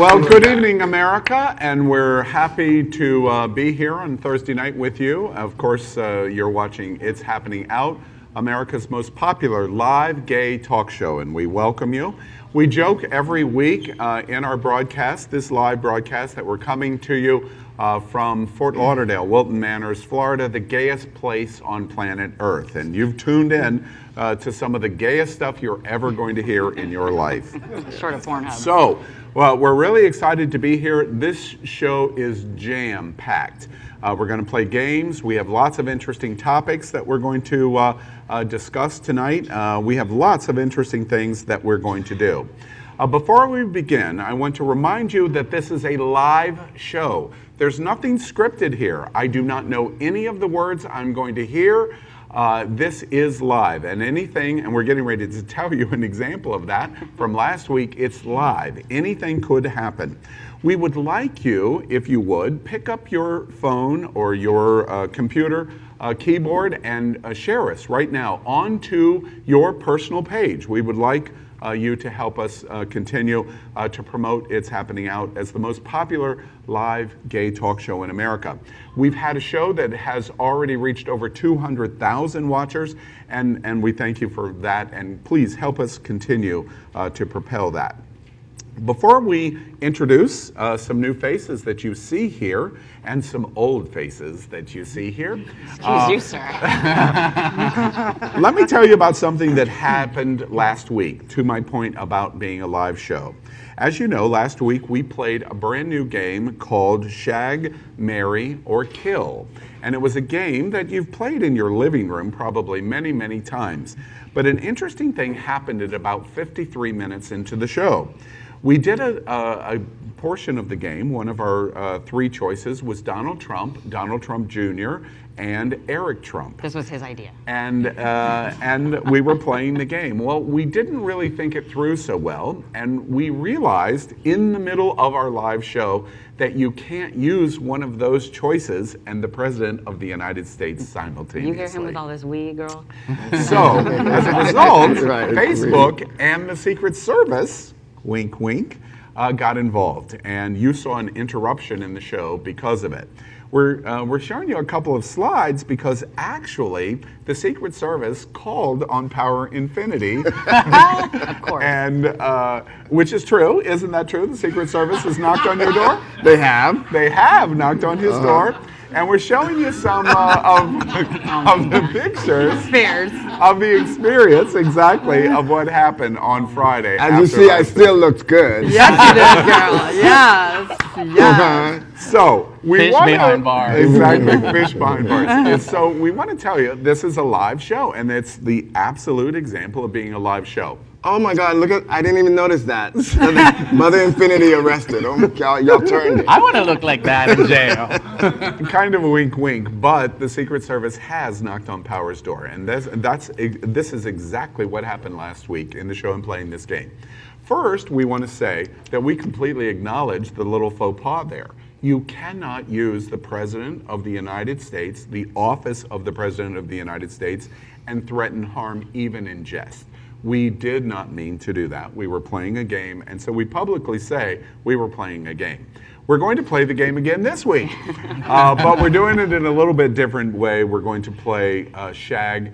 Well, good evening, America, and we're happy to be here on Thursday night with you. Of course, you're watching It's Happening Out, America's most popular live gay talk show, and we welcome you. We joke every week in our broadcast, this live broadcast, that we're coming to you from Fort Lauderdale, Wilton Manors, Florida, the gayest place on planet Earth. And you've tuned in to some of the gayest stuff you're ever going to hear in your life. Short of Pornhub. So, well, we're really excited to be here. This show is jam-packed. We're going to play games. We have lots of interesting topics that we're going to discuss tonight. We have lots of interesting things that we're going to do. Before we begin, I want to remind you that this is a live show. There's nothing scripted here. I do not know any of the words I'm going to hear. This is live, and and we're getting ready to tell you an example of that from last week. It's live. Anything could happen. We would like you, if you would, pick up your phone or your computer keyboard and share us right now onto your personal page. We would like you to help us continue to promote It's Happening Out as the most popular live gay talk show in America. We've had a show that has already reached over 200,000 watchers, and we thank you for that, and please help us continue to propel that. Before we introduce some new faces that you see here and some old faces that you see here. Excuse you, sir. Let me tell you about something that happened last week, to my point about being a live show. As you know, last week we played a brand new game called Shag, Marry, or Kill. And it was a game that you've played in your living room probably many, many times. But an interesting thing happened at about 53 minutes into the show. We did a portion of the game. One of our three choices was Donald Trump Jr., and Eric Trump. This was his idea. And we were playing the game. Well, we didn't really think it through so well, and we realized in the middle of our live show that you can't use one of those choices and the President of the United States simultaneously. You hear him with all this "we," girl? So, as a result, Facebook and the Secret Service, wink, wink, got involved, and you saw an interruption in the show because of it. We're showing you a couple of slides because actually the Secret Service called on Power Infiniti. Of course. And, which is true. Isn't that true? The Secret Service has knocked on your door? They have. They have knocked on his door. And we're showing you some of the pictures of the experience, exactly, of what happened on Friday. As you see, I still looked good. Yes, you did, girl. Yes. Yes. So we fish want behind bars. Exactly, fish behind bars. And so we want to tell you this is a live show, and it's the absolute example of being a live show. Oh my God, look at, I didn't even notice that. Mother Infiniti arrested. Oh my God, y'all turned it. I want to look like that in jail. Kind of a wink wink, but the Secret Service has knocked on Power's door, and this is exactly what happened last week in the show and playing this game. First, we want to say that we completely acknowledge the little faux pas there. You cannot use the President of the United States, the office of the President of the United States, and threaten harm even in jest. We did not mean to do that. We were playing a game, and so we publicly say we were playing a game. We're going to play the game again this week, but we're doing it in a little bit different way. We're going to play Shag,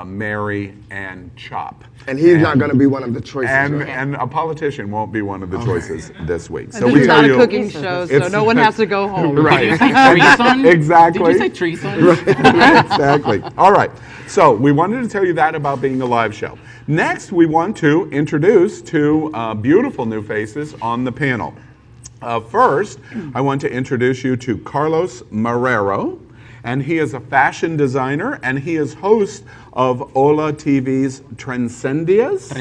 Marry, and Chop. And he's not going to be one of the choices, right? And a politician won't be one of the choices this week. So this is not a cooking show, so no one has to go home. Right. Treason? Exactly. Did you say treason? Right. Exactly. All right. So we wanted to tell you that about being a live show. Next, we want to introduce two beautiful new faces on the panel. First, I want to introduce you to Carlos Marrero, and he is a fashion designer, and he is host of HOLATV's Trendencias.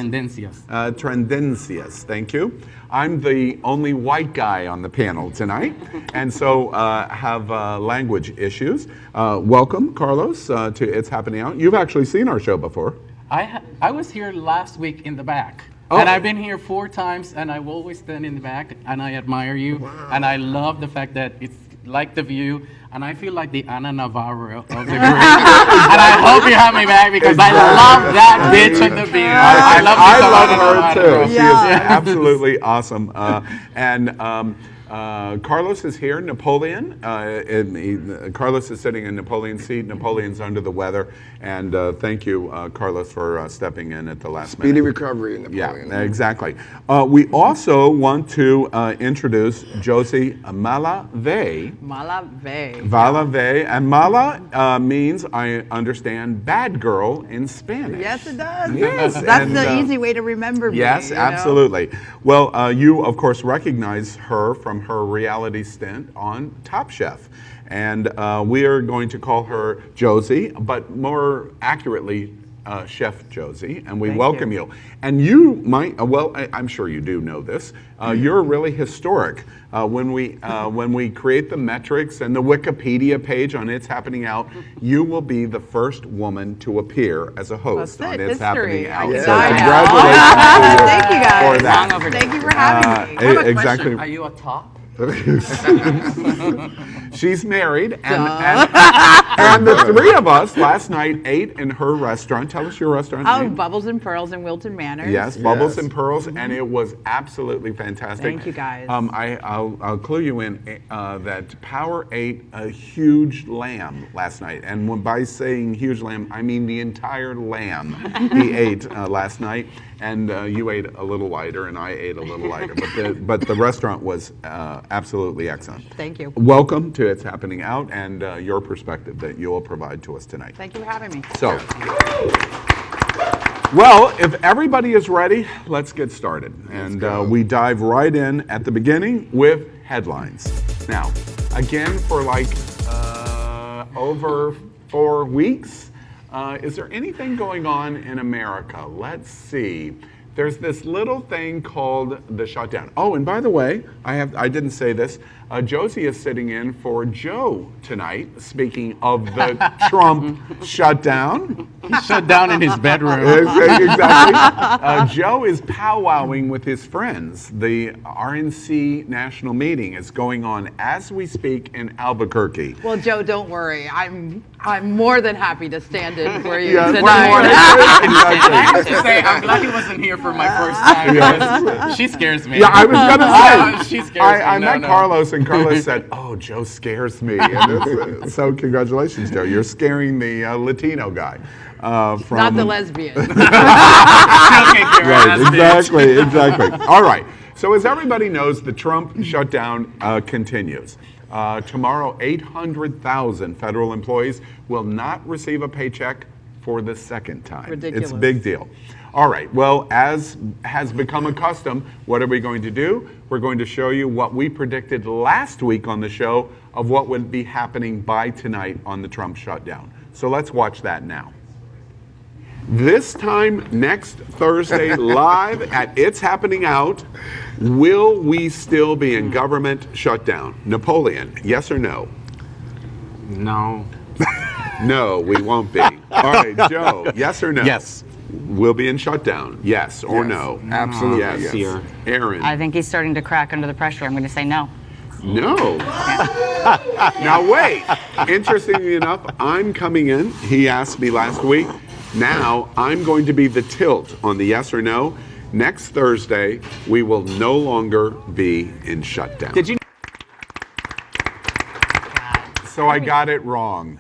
Trendencias, thank you. I'm the only white guy on the panel tonight, and so have language issues. Welcome, Carlos, to It's Happening Out. You've actually seen our show before. I was here last week in the back. Oh. And I've been here 4 times, and I will always stand in the back, and I admire you. Wow. And I love the fact that it's like The View. and I feel like the Ana Navarro of the group. And I hope you have me back because I love that bitch in the beard. I love her too. She Yeah. is absolutely awesome. Carlos is here. Napoleon. Carlos is sitting in Napoleon's seat. Napoleon's under the weather. And thank you, Carlos, for stepping in at the last minute. Speedy recovery, Napoleon. Yeah, exactly. We also want to introduce Josie Malave. Malave. Valave. And Mala means, I understand, bad girl in Spanish. Yes, it does. Yes, That's and, the easy way to remember me. Yes, you know? absolutely. Well, you, of course, recognize her from her reality stint on Top Chef. And we are going to call her Josie, but more accurately, Chef Josie, and we Thank welcome you. you. And you might, well, I'm sure you do know this, you're really historic. When we create the metrics and the Wikipedia page on It's Happening Out, you will be the first woman to appear as a host That's on it, It's history. Happening I Out. can So die now. congratulations to you Thank you, guys. for that. Long overdue. Thank you for having me. I have a Exactly. question. Are you a top? She's married, and the three of us last night ate in her restaurant. Tell us your restaurant Oh, name. Bubbles and Pearls in Wilton Manor. Yes, Bubbles Yes. and Pearls, and it was absolutely fantastic. Thank you, guys. I'll clue you in that Power ate a huge lamb last night, and by saying huge lamb, I mean the entire lamb he ate last night. And you ate a little lighter, and I ate a little lighter. But the restaurant was absolutely excellent. Thank you. Welcome to It's Happening Out, and your perspective that you will provide to us tonight. Thank you for having me. So, well, if everybody is ready, let's get started. And we dive right in at the beginning with headlines. Now, again, for like over 4 weeks, is there anything going on in America? Let's see. There's this little thing called the shutdown. Oh, and by the way, I didn't say this. Josie is sitting in for Joe tonight. Speaking of the Trump shutdown. He shut down in his bedroom. Exactly. Joe is powwowing with his friends. The RNC national meeting is going on as we speak in Albuquerque. Well, Joe, don't worry. I'm more than happy to stand in for you Yes, tonight. exactly. I have to say, I'm glad he wasn't here for my first time. Yes. She scares me. Yeah, I was gonna say. She scares me. I No, met no. Carlos, and Carlos said, "Oh, Joe scares me." And so, congratulations, Joe. You're scaring the Latino guy. From Not the lesbian. She'll kick your ass, bitch. Exactly. All right. So, as everybody knows, the Trump shutdown continues. Tomorrow, 800,000 federal employees will not receive a paycheck for the second time. Ridiculous. It's a big deal. All right, well, as has become a custom, what are we going to do? We're going to show you what we predicted last week on the show of what would be happening by tonight on the Trump shutdown. So let's watch that now. This time next Thursday, live at It's Happening Out, will we still be in government shutdown? Napoleon, yes or no? No. No, we won't be. All right, Joe, yes or no? Yes. We'll be in shutdown, yes or Yes, no? absolutely, Yes. yes. Aaron? I think he's starting to crack under the pressure. I'm going to say no. No. Now wait, interestingly enough, I'm coming in. He asked me last week. Now I'm going to be the tilt on the yes or no. Next Thursday, we will no longer be in shutdown. Did you? So I got it wrong.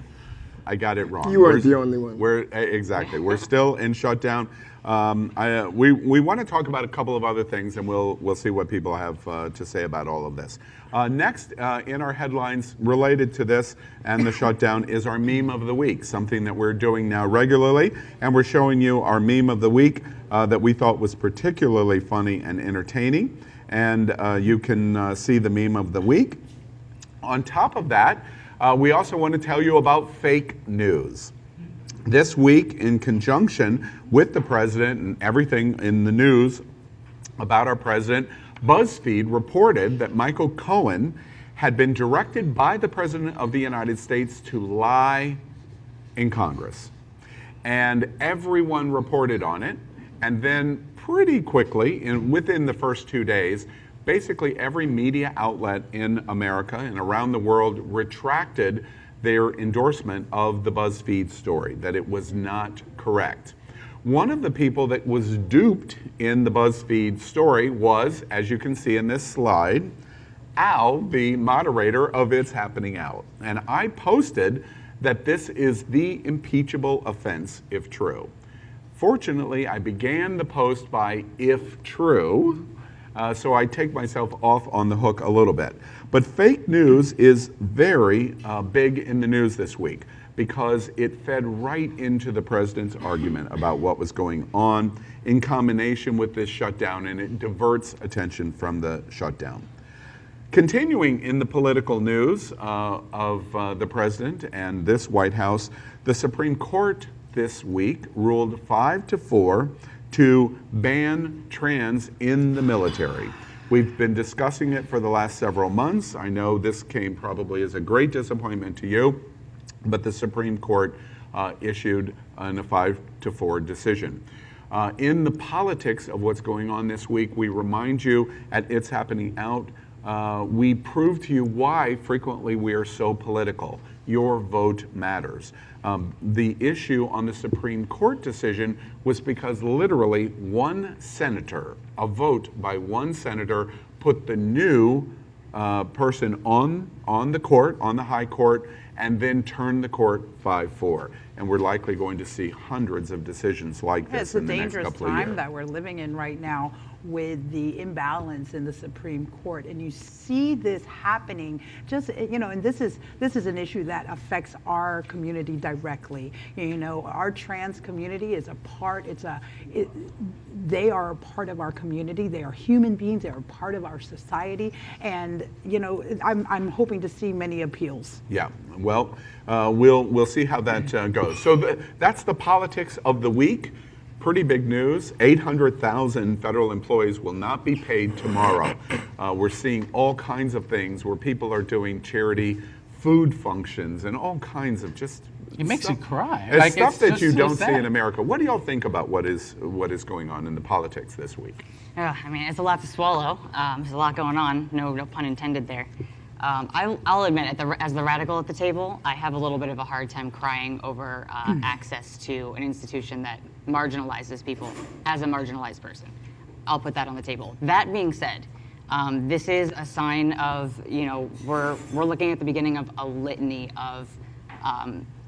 You weren't the only one. Exactly. We're still in shutdown. We want to talk about a couple of other things, and we'll see what people have to say about all of this. Next, in our headlines related to this and the shutdown is our meme of the week, something that we're doing now regularly, and we're showing you our meme of the week that we thought was particularly funny and entertaining, and you can see the meme of the week. On top of that, we also want to tell you about fake news. This week, in conjunction with the president and everything in the news about our president, BuzzFeed reported that Michael Cohen had been directed by the President of the United States to lie in Congress. And everyone reported on it. And then pretty quickly, within the first 2 days, basically every media outlet in America and around the world retracted their endorsement of the BuzzFeed story, that it was not correct. One of the people that was duped in the BuzzFeed story was, as you can see in this slide, Al, the moderator of It's Happening Out. And I posted that this is the impeachable offense if true. Fortunately, I began the post by if true, so I take myself off on the hook a little bit. But fake news is very big in the news this week because it fed right into the president's argument about what was going on in combination with this shutdown, and it diverts attention from the shutdown. Continuing in the political news of the president and this White House, the Supreme Court this week ruled 5-4 to ban trans in the military. We've been discussing it for the last several months. I know this came probably as a great disappointment to you, but the Supreme Court issued a 5-4 decision. In the politics of what's going on this week, we remind you at It's Happening Out, we prove to you why frequently we are so political. Your vote matters. The issue on the Supreme Court decision was because literally one senator, a vote by one senator, put the new person on the court, on the high court, and then turned the court 5-4. And we're likely going to see hundreds of decisions like this in the next couple of years. It's a dangerous time that we're living in right now with the imbalance in the Supreme Court, and you see this happening just, and this is an issue that affects our community directly. Our trans community is a part, they are a part of our community. They are human beings. They are part of our society, and I'm hoping to see many appeals. Yeah, well, we'll see how that goes. So that's the politics of the week. Pretty big news. 800,000 federal employees will not be paid tomorrow. We're seeing all kinds of things where people are doing charity food functions and all kinds of just it makes stuff, you cry. It's stuff that you so don't sad. see in America. What do y'all think about what is going on in the politics this week? I mean, it's a lot to swallow. There's a lot going on. No pun intended there. I'll admit, as the radical at the table, I have a little bit of a hard time crying over access to an institution that marginalizes people as a marginalized person. I'll put that on the table. That being said, this is a sign of, we're looking at the beginning of a litany of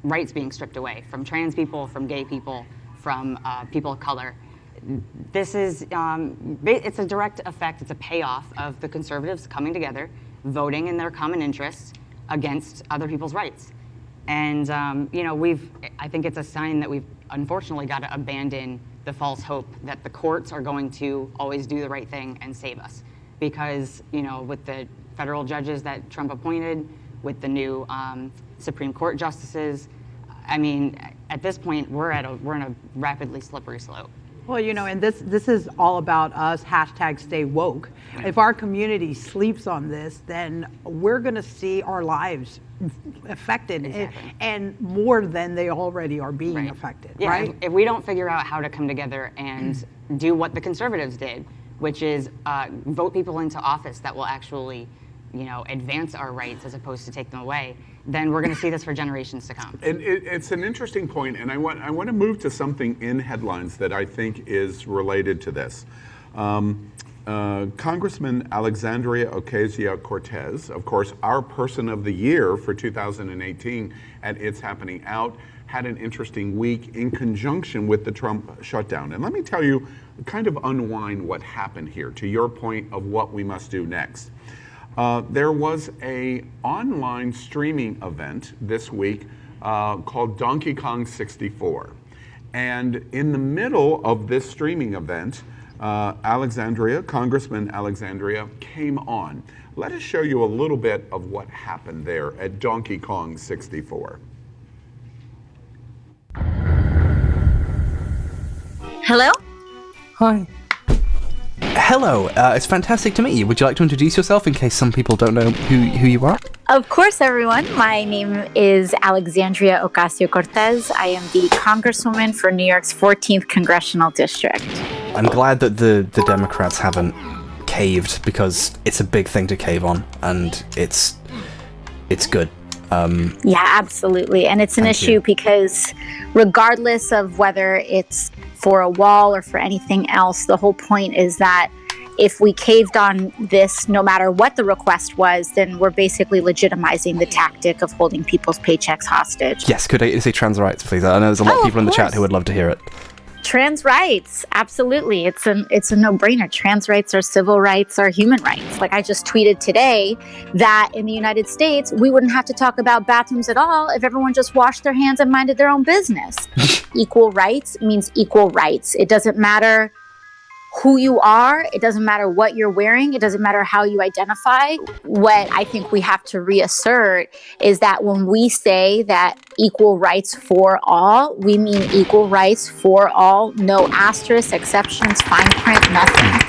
rights being stripped away from trans people, from gay people, from people of color. This is, it's a direct effect, it's a payoff of the conservatives coming together, voting in their common interests against other people's rights. And, I think it's a sign that we've unfortunately got to abandon the false hope that the courts are going to always do the right thing and save us. Because, with the federal judges that Trump appointed, with the new Supreme Court justices, I mean, at this point, we're in a rapidly slippery slope. Well, and this is all about us, #stay woke. If our community sleeps on this, then we're going to see our lives affected, Exactly. and more than they already are being affected, Yeah, right? if we don't figure out how to come together and do what the conservatives did, which is vote people into office that will actually, advance our rights as opposed to take them away, then we're going to see this for generations to come. And it's an interesting point, and I want to move to something in headlines that I think is related to this. Congresswoman Alexandria Ocasio-Cortez, of course, our person of the year for 2018 at It's Happening Out, had an interesting week in conjunction with the Trump shutdown. And let me tell you, kind of unwind what happened here to your point of what we must do next. There was an online streaming event this week called Donkey Kong 64. And in the middle of this streaming event, Congresswoman Alexandria came on. Let us show you a little bit of what happened there at Donkey Kong 64. Hello? Hi. Hello, it's fantastic to meet you. Would you like to introduce yourself in case some people don't know who you are? Of course, everyone. My name is Alexandria Ocasio-Cortez. I am the Congresswoman for New York's 14th Congressional District. I'm glad that the Democrats haven't caved, because it's a big thing to cave on, and it's good. Yeah, absolutely. And it's an Thank issue you. because regardless of whether it's for a wall or for anything else, the whole point is that if we caved on this, no matter what the request was, then we're basically legitimizing the tactic of holding people's paychecks hostage. Yes, could I say trans rights, please? I know there's a lot of people in the chat who would love to hear it. Trans rights, absolutely. It's a no-brainer. Trans rights are civil rights, are human rights. Like I just tweeted today that in the United States, we wouldn't have to talk about bathrooms at all if everyone just washed their hands and minded their own business. Equal rights means equal rights. It doesn't matter who you are. It doesn't matter what you're wearing. It doesn't matter how you identify. What I think we have to reassert is that when we say that equal rights for all, we mean equal rights for all, no asterisks, exceptions, fine print, nothing.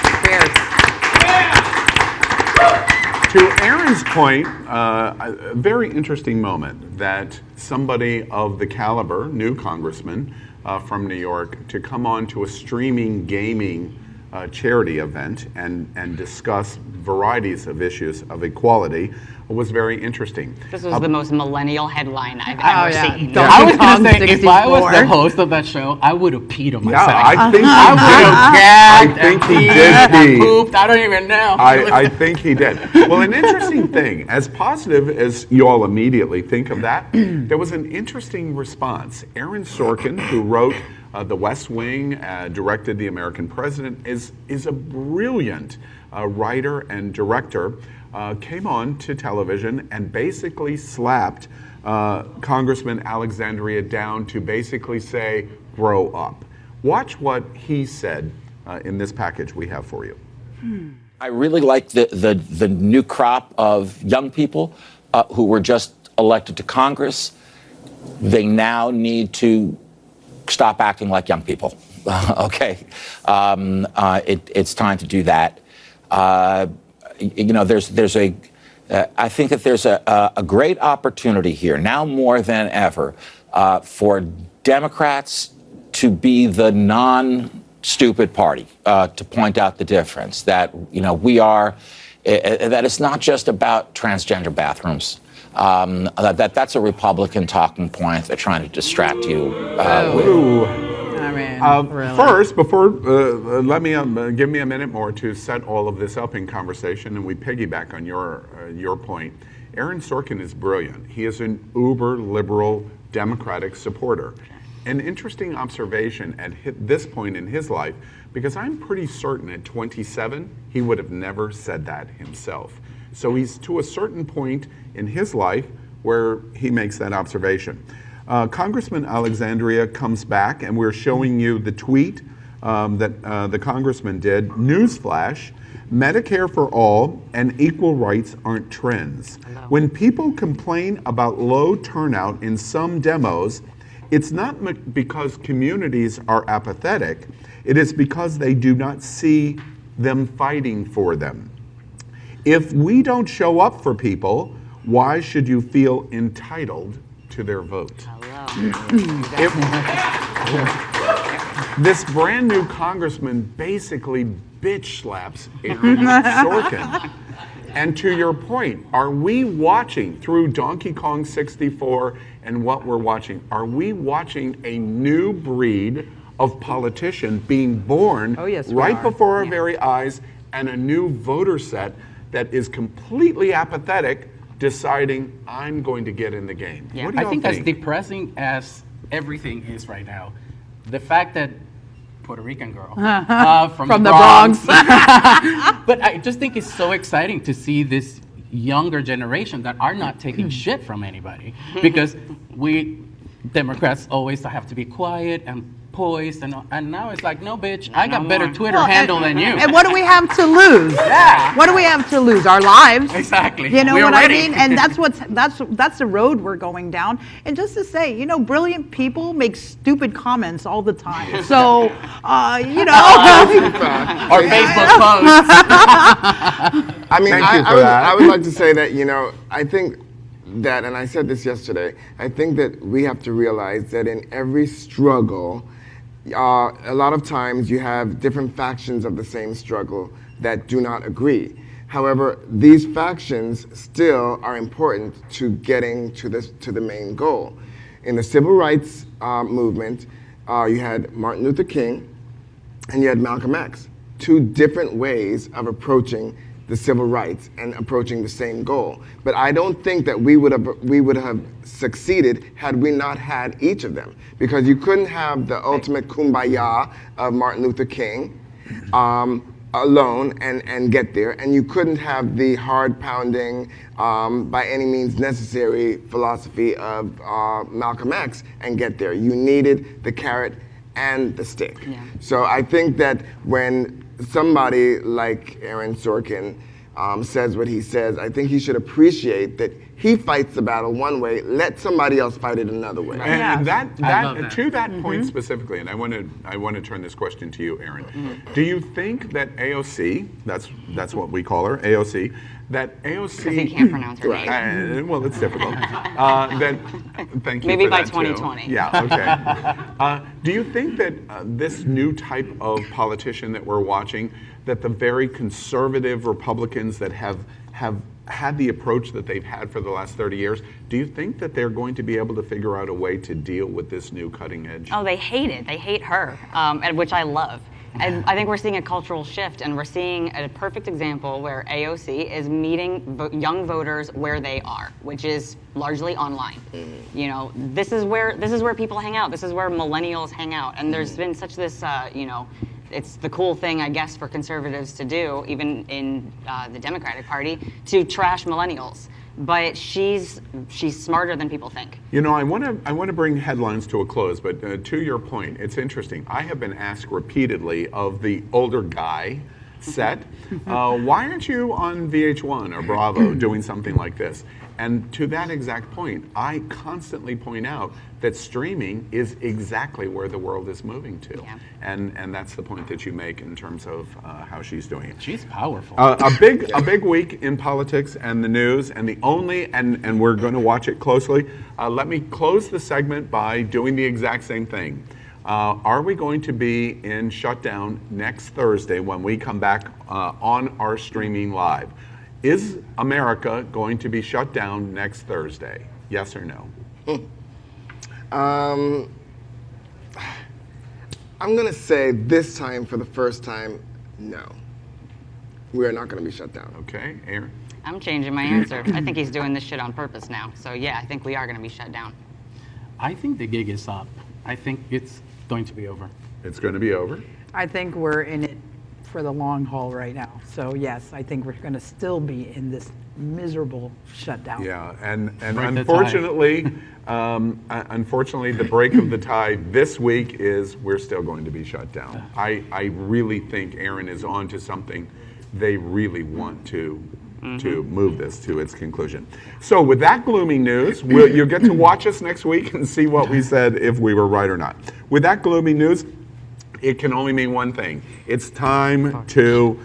To Aaron's point, a very interesting moment that somebody of the caliber, new congressman from New York, to come on to a streaming gaming charity event and discuss varieties of issues of equality was very interesting. This was the most millennial headline I've ever seen. I was Kong gonna say, if I was 64. the host of that show, I would have peed on myself. Yeah, I think I he would have gagged. I think and he peed did and pee. pooped. I don't even know. I think he did. Well, an interesting thing, as positive as you all immediately think of that, there was an interesting response. Aaron Sorkin, who wrote The West Wing, directed The American President, is a brilliant writer and director, came on to television and basically slapped Congressman Alexandria down to basically say, grow up. Watch what he said in this package we have for you. I really like the new crop of young people who were just elected to Congress. They now need to stop acting like young people. Okay, it's time to do that. There's a. I think that there's a great opportunity here now more than ever for Democrats to be the non-stupid party, to point out the difference that we are. That it's not just about transgender bathrooms. That's a Republican talking point they're trying to distract you with. I mean, really. First, before give me a minute more to set all of this up in conversation, and we piggyback on your point. Aaron Sorkin is brilliant. He is an uber liberal Democratic supporter. An interesting observation at this point in his life, because I'm pretty certain at 27 he would have never said that himself. So he's to a certain point in his life where he makes that observation. Congressman Alexandria comes back, and we're showing you the tweet that the congressman did. Newsflash, Medicare for all and equal rights aren't trends. When people complain about low turnout in some demos, it's not because communities are apathetic, it is because they do not see them fighting for them. If we don't show up for people, why should you feel entitled to their vote? This brand new congressman basically bitch slaps Aaron Sorkin. And to your point, are we watching through Donkey Kong 64 and what we're watching? Are we watching a new breed of politician being born right before our very eyes, and a new voter set that is completely apathetic, deciding I'm going to get in the game? Yeah. What do I y'all think as depressing as everything is right now, the fact that Puerto Rican girl from the Bronx. But I just think it's so exciting to see this younger generation that are not taking shit from anybody, because we Democrats always have to be quiet and poised, and now it's like, no, bitch, I got better Twitter handle than you. And what do we have to lose? Yeah. What do we have to lose? Our lives. Exactly. You know We're what ready. I mean? And that's the road we're going down. And just to say, brilliant people make stupid comments all the time. So, Or Facebook posts. I mean, Thank you for that. I would like to say that, I think that, and I said this yesterday, I think that we have to realize that in every struggle, a lot of times you have different factions of the same struggle that do not agree. However, these factions still are important to getting to the main goal. In the civil rights movement, you had Martin Luther King and you had Malcolm X. Two different ways of approaching the civil rights and approaching the same goal. But I don't think that we would have succeeded had we not had each of them, because you couldn't have the ultimate kumbaya of Martin Luther King alone and get there, and you couldn't have the hard-pounding, by any means necessary philosophy of Malcolm X and get there. You needed the carrot and the stick. Yeah. So I think that when somebody like Aaron Sorkin says what he says, I think he should appreciate that he fights the battle one way, let somebody else fight it another way. And that to that point specifically, and I want to turn this question to you, Aaron. Do you think that AOC, that's what we call her, AOC, that AOC, because he can't pronounce her name. Well, it's difficult. Thank you. Maybe for by that 2020. Too. Yeah. Okay. Do you think that this new type of politician that we're watching, that the very conservative Republicans that have had the approach that they've had for the last 30 years, do you think that they're going to be able to figure out a way to deal with this new cutting edge? Oh, they hate it. They hate her, which I love. And I think we're seeing a cultural shift, and we're seeing a perfect example where AOC is meeting young voters where they are, which is largely online. You know, this is where people hang out. This is where millennials hang out, and there's been such this, it's the cool thing, I guess, for conservatives to do, even in the Democratic Party, to trash millennials. But she's smarter than people think. You know, I want to bring headlines to a close, but to your point, it's interesting. I have been asked repeatedly of the older guy set, why aren't you on VH1 or Bravo doing something like this? And to that exact point, I constantly point out that streaming is exactly where the world is moving to. Yeah. And that's the point that you make in terms of how she's doing it. She's powerful. A big week in politics and the news, and and we're going to watch it closely. Let me close the segment by doing the exact same thing. Are we going to be in shutdown next Thursday when we come back on our streaming live? Is America going to be shut down next Thursday? Yes or no? I'm going to say this time, for the first time, no. We are not going to be shut down. Okay, Aaron? I'm changing my answer. I think he's doing this shit on purpose now. So yeah, I think we are going to be shut down. I think the gig is up. I think it's going to be over. It's going to be over? I think we're in it for the long haul right now. So yes, I think we're going to still be in this miserable shutdown. Yeah, and unfortunately, unfortunately, the break of the tide this week is we're still going to be shut down. I really think Aaron is on to something. They really want to move this to its conclusion. So with that gloomy news, you'll get to watch us next week and see what we said, if we were right or not. With that gloomy news, it can only mean one thing. It's time to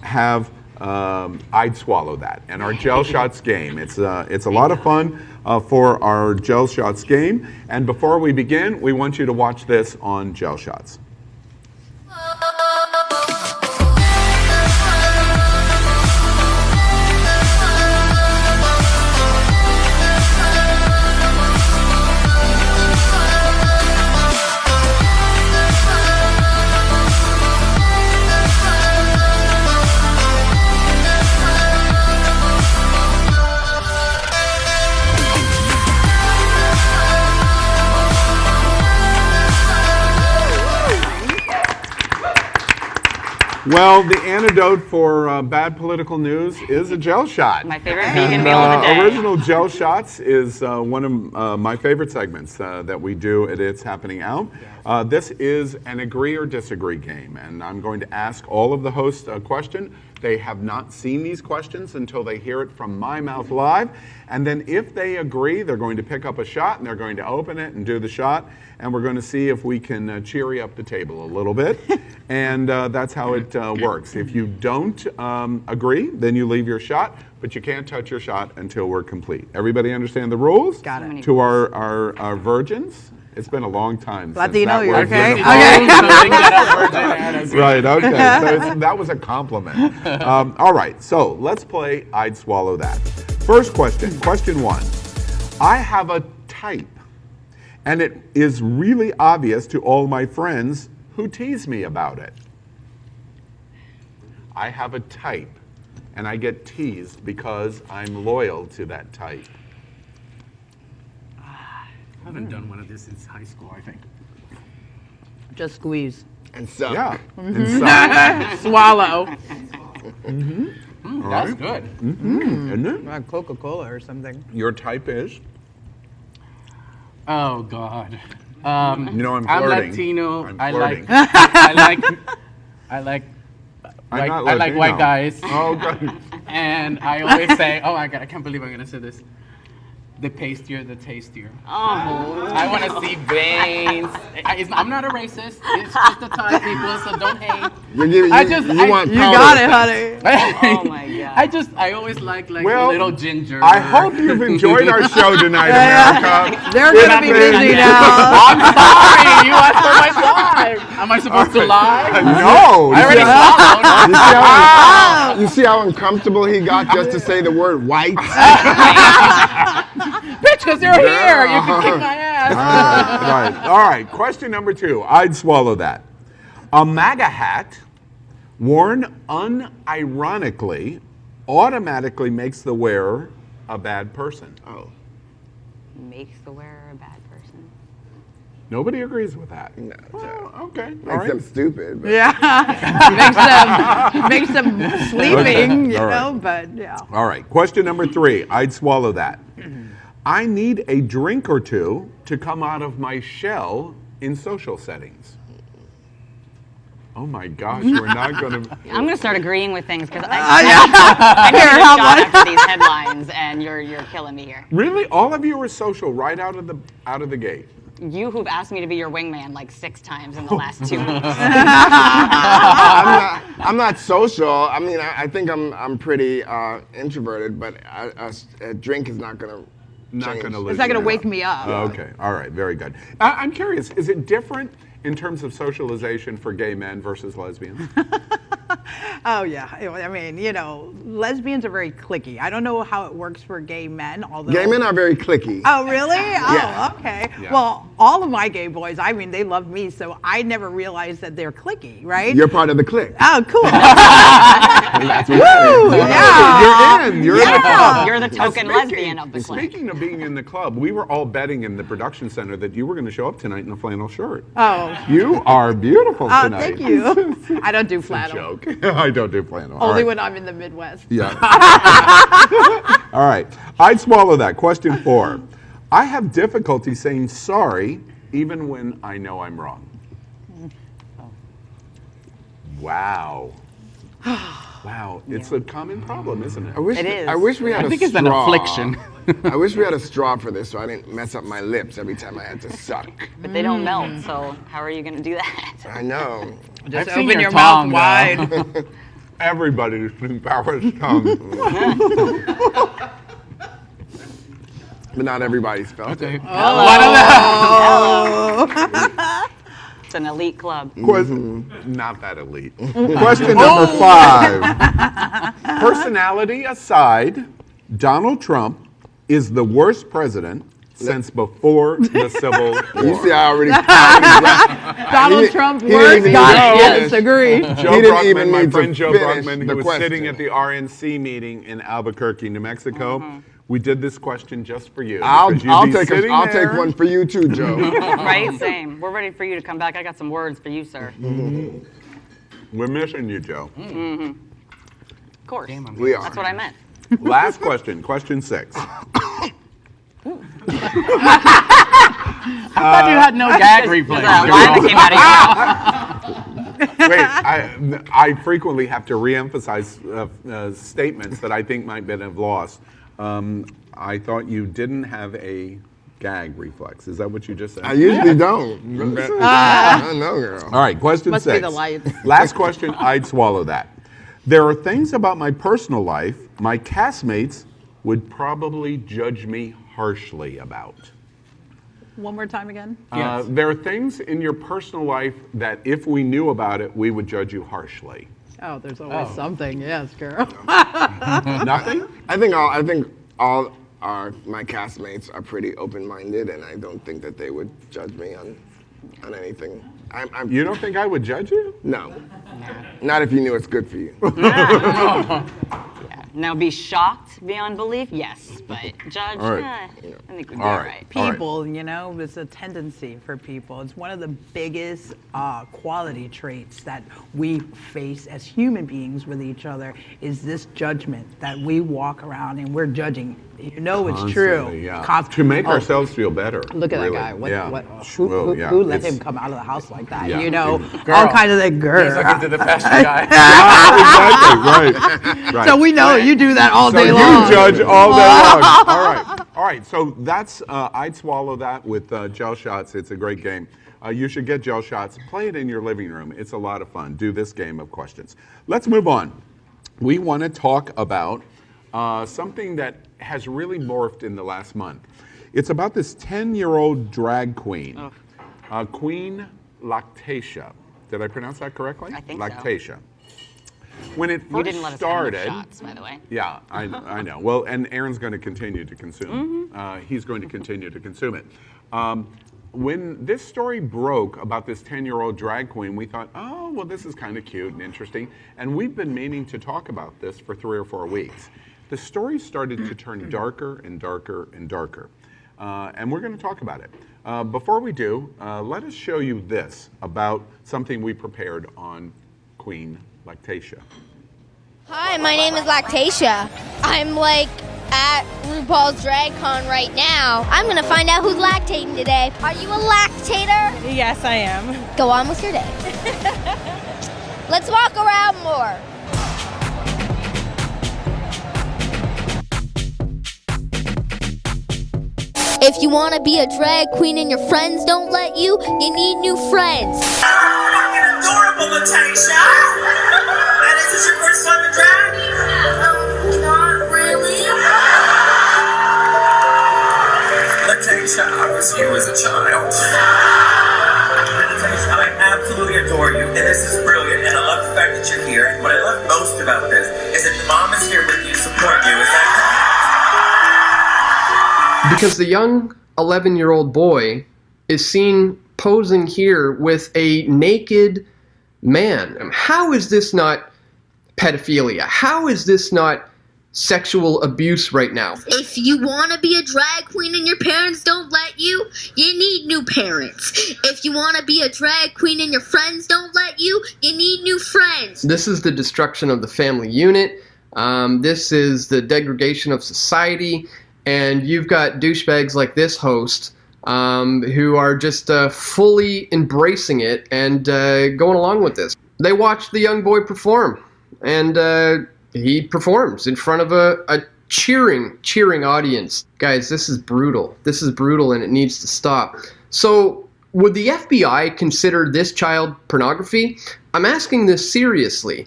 have I'd Swallow That, and our Gel Shots game. It's a lot of fun for our Gel Shots game. And before we begin, we want you to watch this on Gel Shots. Well, the antidote for bad political news is a gel shot. My favorite vegan meal of the day. Original Gel Shots is one of my favorite segments that we do at It's Happening Out. This is an agree or disagree game, and I'm going to ask all of the hosts a question. They have not seen these questions until they hear it from my mouth live. And then if they agree, they're going to pick up a shot and they're going to open it and do the shot. And we're going to see if we can cheery up the table a little bit. And that's how it works. If you don't agree, then you leave your shot, but you can't touch your shot until we're complete. Everybody understand the rules? Got it. To our virgins It's been a long time. Latino, since you that word's okay? been Okay. Right, okay. So that was a compliment. All right, so let's play I'd Swallow That. First question, question 1. I have a type, and it is really obvious to all my friends who tease me about it. I have a type, and I get teased because I'm loyal to that type. I haven't done one of this since high school, I think. Just squeeze. And suck. Yeah, and so, Swallow. That's good. isn't it? Like Coca-Cola or something. Your type is? Oh God. You know, I'm I'm flirting. Latino. I'm I flirting. like I'm not I like Latino. white guys. Oh, God. And I always say, oh my God, I can't believe I'm gonna say this. The pastier, the tastier. Oh. I want to see veins. I'm not a racist. It's just the type people, so don't hate. You want You powder. got it, honey. Oh my God. I always like Well, little ginger. I hope you've enjoyed our show tonight, America. They're gonna be busy now. I'm sorry. You asked for my time. Am I supposed to lie? No. I already swallowed. You see how uncomfortable he got just to say the word white? Bitch, because you're here. You can kick my ass. Right. All right. Question number 2. I'd swallow that. A MAGA hat worn unironically automatically makes the wearer a bad person. Oh. Makes the wearer a bad person. Nobody agrees with that. No, Well, okay. All makes right. them stupid. But Yeah. makes them sleeping, you All right. know, but yeah. All right. Question number 3. I'd swallow that. I need a drink or two to come out of my shell in social settings. Oh my gosh, we're not going to. I'm gonna start agreeing with things because I need a shot after these headlines, and you're killing me here. Really? All of you are social right out of the gate. You who've asked me to be your wingman like 6 times in the last 2 weeks. I'm not social. I mean, I think I'm pretty introverted, but a drink is not gonna. Not going to It's not going to wake me up. Oh, okay. All right. Very good. I'm curious. Is it different in terms of socialization for gay men versus lesbians? Oh, yeah. I mean, you know, lesbians are very cliquey. I don't know how it works for gay men, although... Gay men are very cliquey. Oh, really? Oh, Yeah. okay. Yeah. Well, all of my gay boys, I mean, they love me, so I never realized that they're cliquey, right? You're part of the clique. Oh, cool. That's what Woo, yeah. You're in. You're in the Yeah. club. You're the token lesbian of the clique. Speaking of being in the club, we were all betting in the production center that you were going to show up tonight in a flannel shirt. Oh. You are beautiful Oh, tonight. thank you. I don't do flannel. Joke. I don't do flannel. All Only right. when I'm in the Midwest. Yeah. All right. I'd swallow that. Question 4. I have difficulty saying sorry even when I know I'm wrong. Wow. Wow. It's a common problem, isn't it? It is. I wish we had I a think straw. it's an affliction. I wish we had a straw for this so I didn't mess up my lips every time I had to suck. But they don't melt, so how are you gonna do that? I know. Just I've seen open your your mouth tongue, wide. Everybody's Power's tongue. But not everybody's felt it. It's an elite club. Not that elite. Question number 5. Personality aside, Donald Trump is the worst president since before the Civil War. You see, I already. Donald Trump didn't works. even Got it. finish. Yes, agree. Joe He didn't even Brookman, my need to friend Joe finish Brookman, the who was question. sitting at the RNC meeting in Albuquerque, New Mexico. We did this question just for you. I'll because you'd be take sitting I'll take there. one for you too, Joe. Right? Same. We're ready for you to come back. I got some words for you, sir. We're missing you, Joe. Of course. We are. That's what I meant. Last question, question 6. I thought you had no gag reflex. There's a line that came out of you. Wait, I frequently have to reemphasize statements that I think might have lost. I thought you didn't have a gag reflex. Is that what you just said? I usually don't. I know, girl. All right, question Must be 6. the light. Last question, I'd swallow that. There are things about my personal life my castmates would probably judge me harshly about. one more time again? Yes. There are things in your personal life that if we knew about it, we would judge you harshly. Oh, there's always something. Yes, girl. Nothing? I think all my castmates are pretty open-minded, and I don't think that they would judge me on anything. You don't think I would judge you? No. Not if you knew it's good for you. Now, be shocked beyond belief, yes, but judge, All right. I think we'd be All all right. right. People, you know, it's a tendency for people. It's one of the biggest quality traits that we face as human beings with each other is this judgment that we walk around and we're judging. You know it's true. Constantly, yeah. Const- To make Oh, ourselves feel better. Look at really. that guy. Yeah. Who let him come out of the house like that? Yeah. You know, Girl. all kinds of that girl. He's looking to the fashion guy. Exactly, right. So we know you do that all So day you long. judge all day long. All right. So that's I'd swallow that with gel shots. It's a great game. You should get gel shots. Play it in your living room. It's a lot of fun. Do this game of questions. Let's move on. We want to talk about something that has really morphed in the last month. It's about this 10-year-old drag queen, Queen Lactatia. Did I pronounce that correctly? I think so. Lactatia. When it first You didn't let us started, have enough shots, by the way. yeah, I know. Well, and Aaron's going to continue to consume. He's going to continue to consume it. When this story broke about this 10-year-old drag queen, we thought, oh, well, this is kind of cute and interesting. And we've been meaning to talk about this for 3 or 4 weeks. The story started to turn darker and darker and darker. And we're going to talk about it. Before we do, let us show you this about something we prepared on Queen Lactatia. Hi, my name is Lactatia. I'm at RuPaul's Drag Con right now. I'm gonna find out who's lactating today. Are you a lactator? Yes, I am. Go on with your day. Let's walk around more. If you wanna be a drag queen and your friends don't let you, you need new friends. Adorable, Lactatia! And is this your first time in drag? Not really. Lactatia, I was you as a child. Lactatia, I absolutely adore you, and this is brilliant, and I love the fact that you're here. And what I love most about this is that the mom is here with you, supporting you. Is that Because the young 11-year-old boy is seen posing here with a naked man. How is this not pedophilia? How is this not sexual abuse right now? If you want to be a drag queen and your parents don't let you, you need new parents. If you want to be a drag queen and your friends don't let you, you need new friends. This is the destruction of the family unit. This is the degradation of society. And you've got douchebags like this host who are just fully embracing it and going along with this. They watch the young boy perform, and he performs in front of a cheering audience. Guys, this is brutal. This is brutal, and it needs to stop. So, would the FBI consider this child pornography? I'm asking this seriously.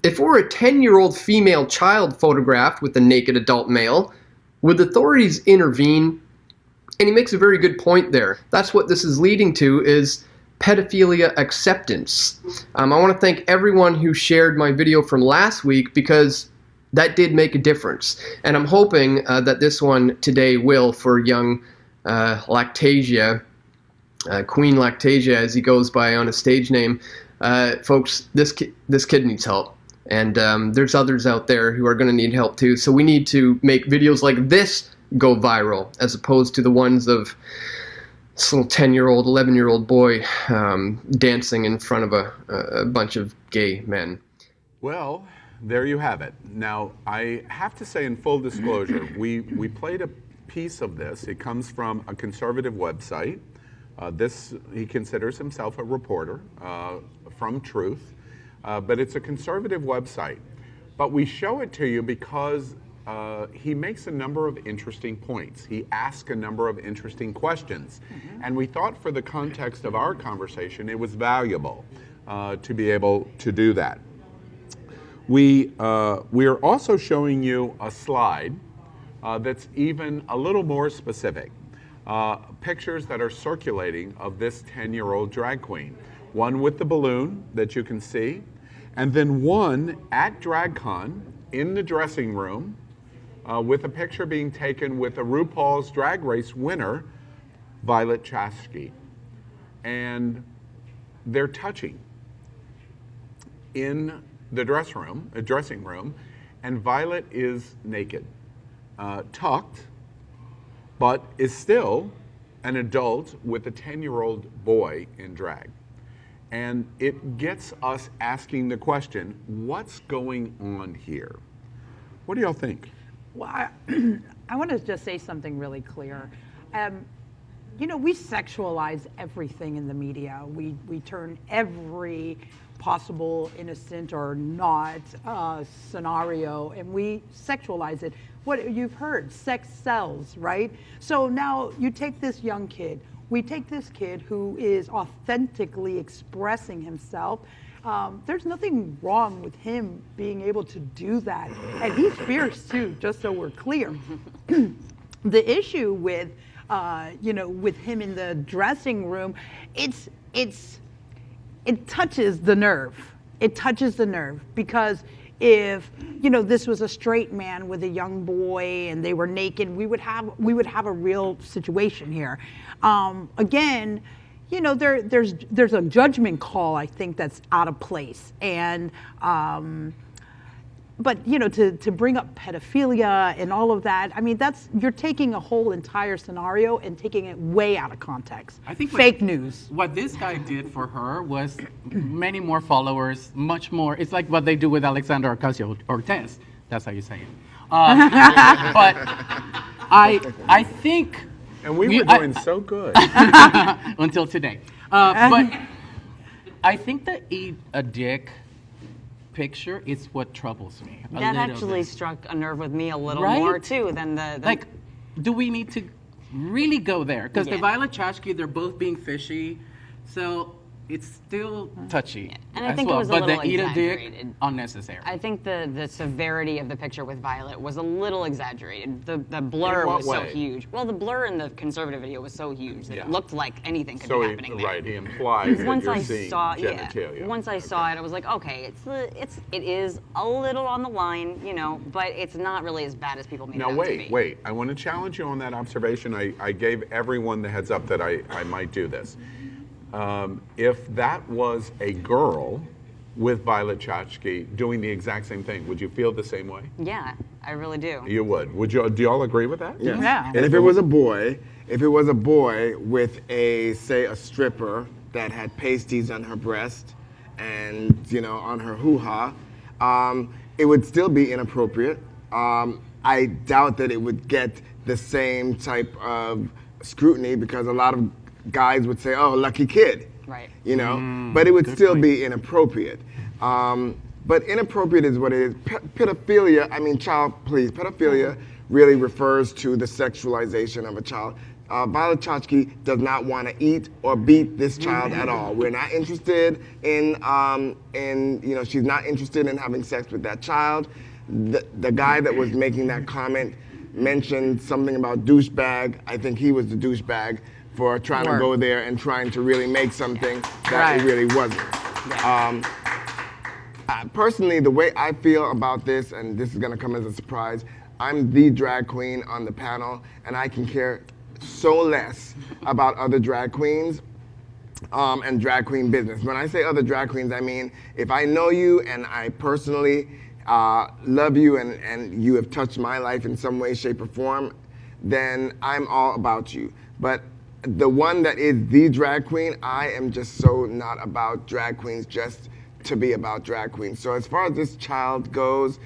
If we're a 10-year-old female child photographed with a naked adult male, would authorities intervene? And he makes a very good point there. That's what this is leading to, is pedophilia acceptance. I want to thank everyone who shared my video from last week, because that did make a difference. And I'm hoping that this one today will for young Lactatia, Queen Lactatia as he goes by on his stage name. Folks, this kid needs help. And there's others out there who are going to need help too. So we need to make videos like this go viral, as opposed to the ones of this little 10-year-old, 11-year-old boy dancing in front of a bunch of gay men. Well, there you have it. Now, I have to say in full disclosure, we played a piece of this. It comes from a conservative website. He considers himself a reporter from Truth. But it's a conservative website. But we show it to you because he makes a number of interesting points. He asks a number of interesting questions. And we thought for the context of our conversation, it was valuable to be able to do that. We are also showing you a slide that's even a little more specific. pictures that are circulating of this 10-year-old drag queen. One with the balloon that you can see, and then one at DragCon in the dressing room with a picture being taken with a RuPaul's Drag Race winner, Violet Chachki. And they're touching in the dressing room, and Violet is naked, tucked, but is still an adult with a 10-year-old boy in drag. And it gets us asking the question, what's going on here? What do y'all think? Well, I want to just say something really clear. You know, we sexualize everything in the media. We turn every possible innocent or not scenario, and we sexualize it. What you've heard, sex sells, right? So now you take this young kid. We take this kid who is authentically expressing himself. There's nothing wrong with him being able to do that. And he's fierce too, just so we're clear. The issue with, you know, with him in the dressing room, it touches the nerve. It touches the nerve because if, you know, this was a straight man with a young boy and they were naked, we would have a real situation here. Again, you know, there's a judgment call, I think, that's out of place. And but you know, to bring up pedophilia and all of that, I mean, you're taking a whole entire scenario and taking it way out of context. I think fake news. What this guy did for her was many more followers, much more. It's like what they do with Alexandria Ocasio-Cortez. That's how you say it. But I think. And we were doing so good. Until today. But I think the eat a dick picture is what troubles me. That actually struck a nerve with me a little Right? more too than the Like, do we need to really go there? Because the Yeah. Violet Chachki, they're both being fishy, so it's still touchy. And I as think it well. was a but little the eat a dick, exaggerated. unnecessary. I think the severity of the picture with Violet was a little exaggerated. The blur In what was so way? huge. Well, the blur in the conservative video was so huge that it looked like anything could So be he, happening there. right, he implies that Once you're I seeing saw, genitalia. once I saw it, I was like, okay, it is a little on the line, you know, but it's not really as bad as people made it Now out to be. wait, I want to challenge you on that observation. I gave everyone the heads up that I might do this. If that was a girl with Violet Chachki doing the exact same thing, would you feel the same way? Yeah, I really do. You would. Do y'all agree with that? Yes. Yeah. And if it was a boy with say a stripper that had pasties on her breast and, you know, on her hoo-ha, it would still be inappropriate. I doubt that it would get the same type of scrutiny because a lot of guys would say, oh, lucky kid. Right. You know, but it would still be inappropriate. But inappropriate is what it is. Pedophilia, I mean, pedophilia really refers to the sexualization of a child. Violet Chachki does not want to eat or beat this child at all. We're not interested in, you know, she's not interested in having sex with that child. The guy that was making that comment mentioned something about douchebag. I think he was the douchebag for trying to go there and trying to really make something that it really wasn't. Personally, the way I feel about this, and this is gonna come as a surprise, I'm the drag queen on the panel, and I can care so less about other drag queens and drag queen business. When I say other drag queens, I mean, if I know you and I personally love you and you have touched my life in some way, shape, or form, then I'm all about you. But the one that is the drag queen, I am just so not about drag queens just to be about drag queens. So as far as this child goes,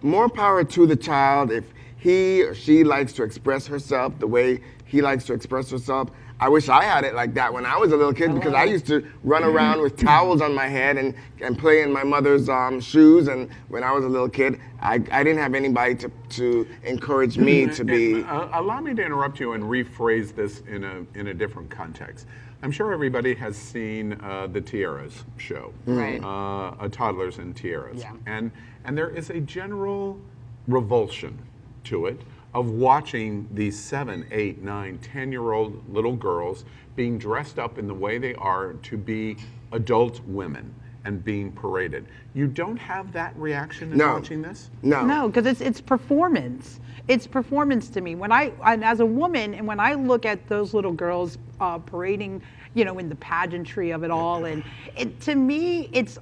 more power to the child. If he or she likes to express herself the way he likes to express herself, I wish I had it like that when I was a little kid because I used to run around with towels on my head and play in my mother's shoes. And when I was a little kid, I didn't have anybody to encourage me to be. Allow me to interrupt you and rephrase this in a different context. I'm sure everybody has seen the Tiaras show, Right. Toddlers and Tiaras, Yeah. and there is a general revulsion to it of watching these 7, 8, 9, 10-year-old little girls being dressed up in the way they are to be adult women and being paraded. You don't have that reaction in watching this? No, because it's performance. It's performance to me. And as a woman, and when I look at those little girls parading, in the pageantry of it all, and to me, it's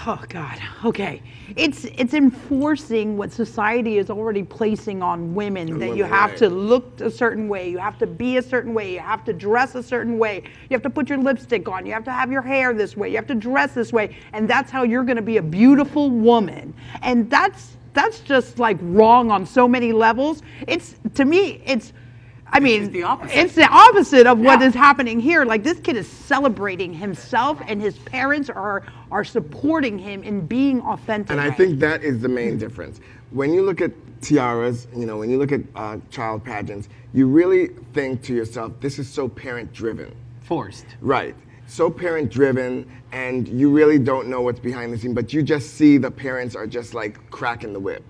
oh God, okay. It's enforcing what society is already placing on women, that you have to look a certain way, you have to be a certain way, you have to dress a certain way, you have to put your lipstick on, you have to have your hair this way, you have to dress this way, and that's how you're gonna be a beautiful woman. And that's just like wrong on so many levels. To me, it's the opposite of what is happening here. Like, this kid is celebrating himself, and his parents are supporting him in being authentic. And I think that is the main difference. When you look at tiaras, when you look at child pageants, you really think to yourself, this is so parent-driven. Forced. Right. So parent-driven, and you really don't know what's behind the scene, but you just see the parents are just like cracking the whip.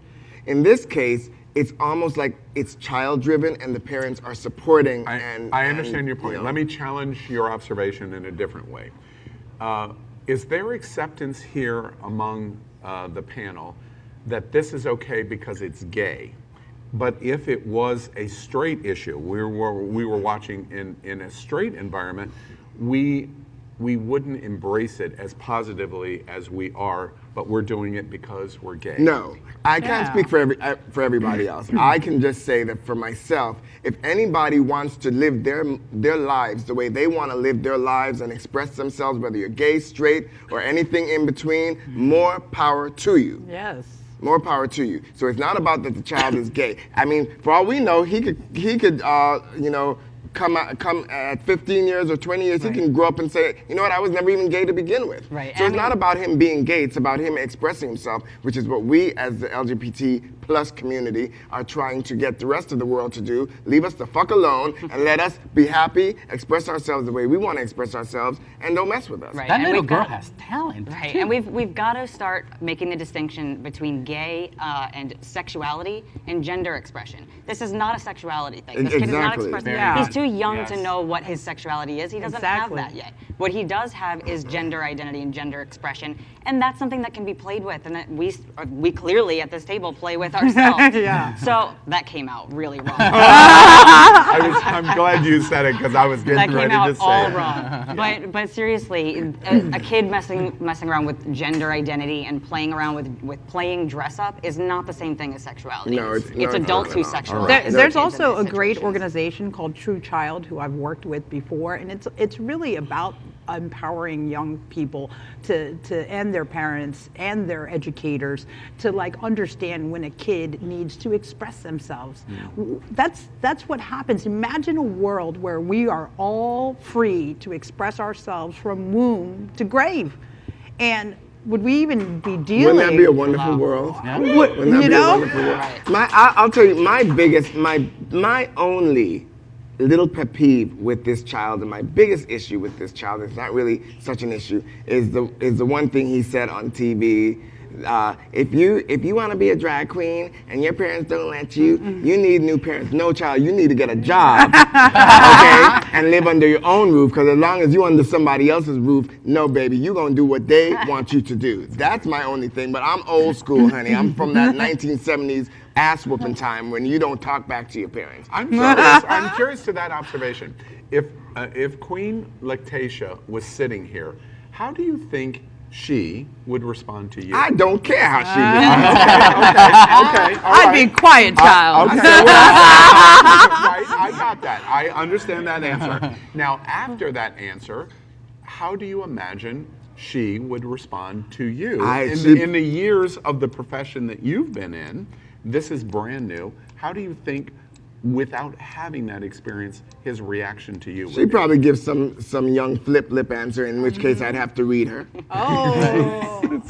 In this case, it's almost like it's child-driven, and the parents are supporting. I understand your point. Let me challenge your observation in a different way. Is there acceptance here among the panel that this is okay because it's gay? But if it was a straight issue, we were watching in a straight environment, we wouldn't embrace it as positively as we are, but we're doing it because we're gay. No, I can't speak for everybody else. I can just say that for myself, if anybody wants to live their lives the way they want to live their lives and express themselves, whether you're gay, straight, or anything in between, more power to you. Yes. More power to you. So it's not about that the child is gay. I mean, for all we know, he could come at 15 years or 20 years, he can grow up and say, you know what, I was never even gay to begin with. Right. So it's not about him being gay, it's about him expressing himself, which is what we as the LGBT plus community are trying to get the rest of the world to do. Leave us the fuck alone and let us be happy, express ourselves the way we want to express ourselves, and don't mess with us. Right. That little girl has talent. Right, and we've got to start making the distinction between gay and sexuality and gender expression. This is not a sexuality thing. This kid is not expressing. He's too young to know what his sexuality is. He doesn't have that yet. What he does have is gender identity and gender expression, and that's something that can be played with, and that we clearly at this table play with ourselves. So that came out really wrong. I'm glad you said it because I was getting ready to say it. That came out all wrong. But seriously, a kid messing around with gender identity and playing around with playing dress up is not the same thing as sexuality. No, it's adults who sexualize. There's also a great organization called True Child who I've worked with before, and it's really about empowering young people and their parents and their educators to like understand when a kid needs to express themselves. That's what happens. Imagine a world where we are all free to express ourselves from womb to grave. And would we even be dealing? Wouldn't that be a wonderful world? Wouldn't that be a wonderful world? I'll tell you, my only little pet peeve with this child, and my biggest issue with this child, it's not really such an issue, is the one thing he said on TV. If you want to be a drag queen and your parents don't let you, you need new parents. No, child, you need to get a job, okay, and live under your own roof. Because as long as you under somebody else's roof, no, baby, you gonna do what they want you to do. That's my only thing. But I'm old school, honey. I'm from that 1970s ass whooping time when you don't talk back to your parents. I'm curious to that observation. If Queen Lactatia was sitting here, how do you think she would respond to you? I don't care how she responds. Okay. I'd be quiet, child. Right, I got that. I understand that answer. Now, after that answer, how do you imagine she would respond to you? In the years of the profession that you've been in, this is brand new. How do you think, without having that experience, his reaction to you? She'd probably give some young flip lip answer, in which case I'd have to read her. Oh.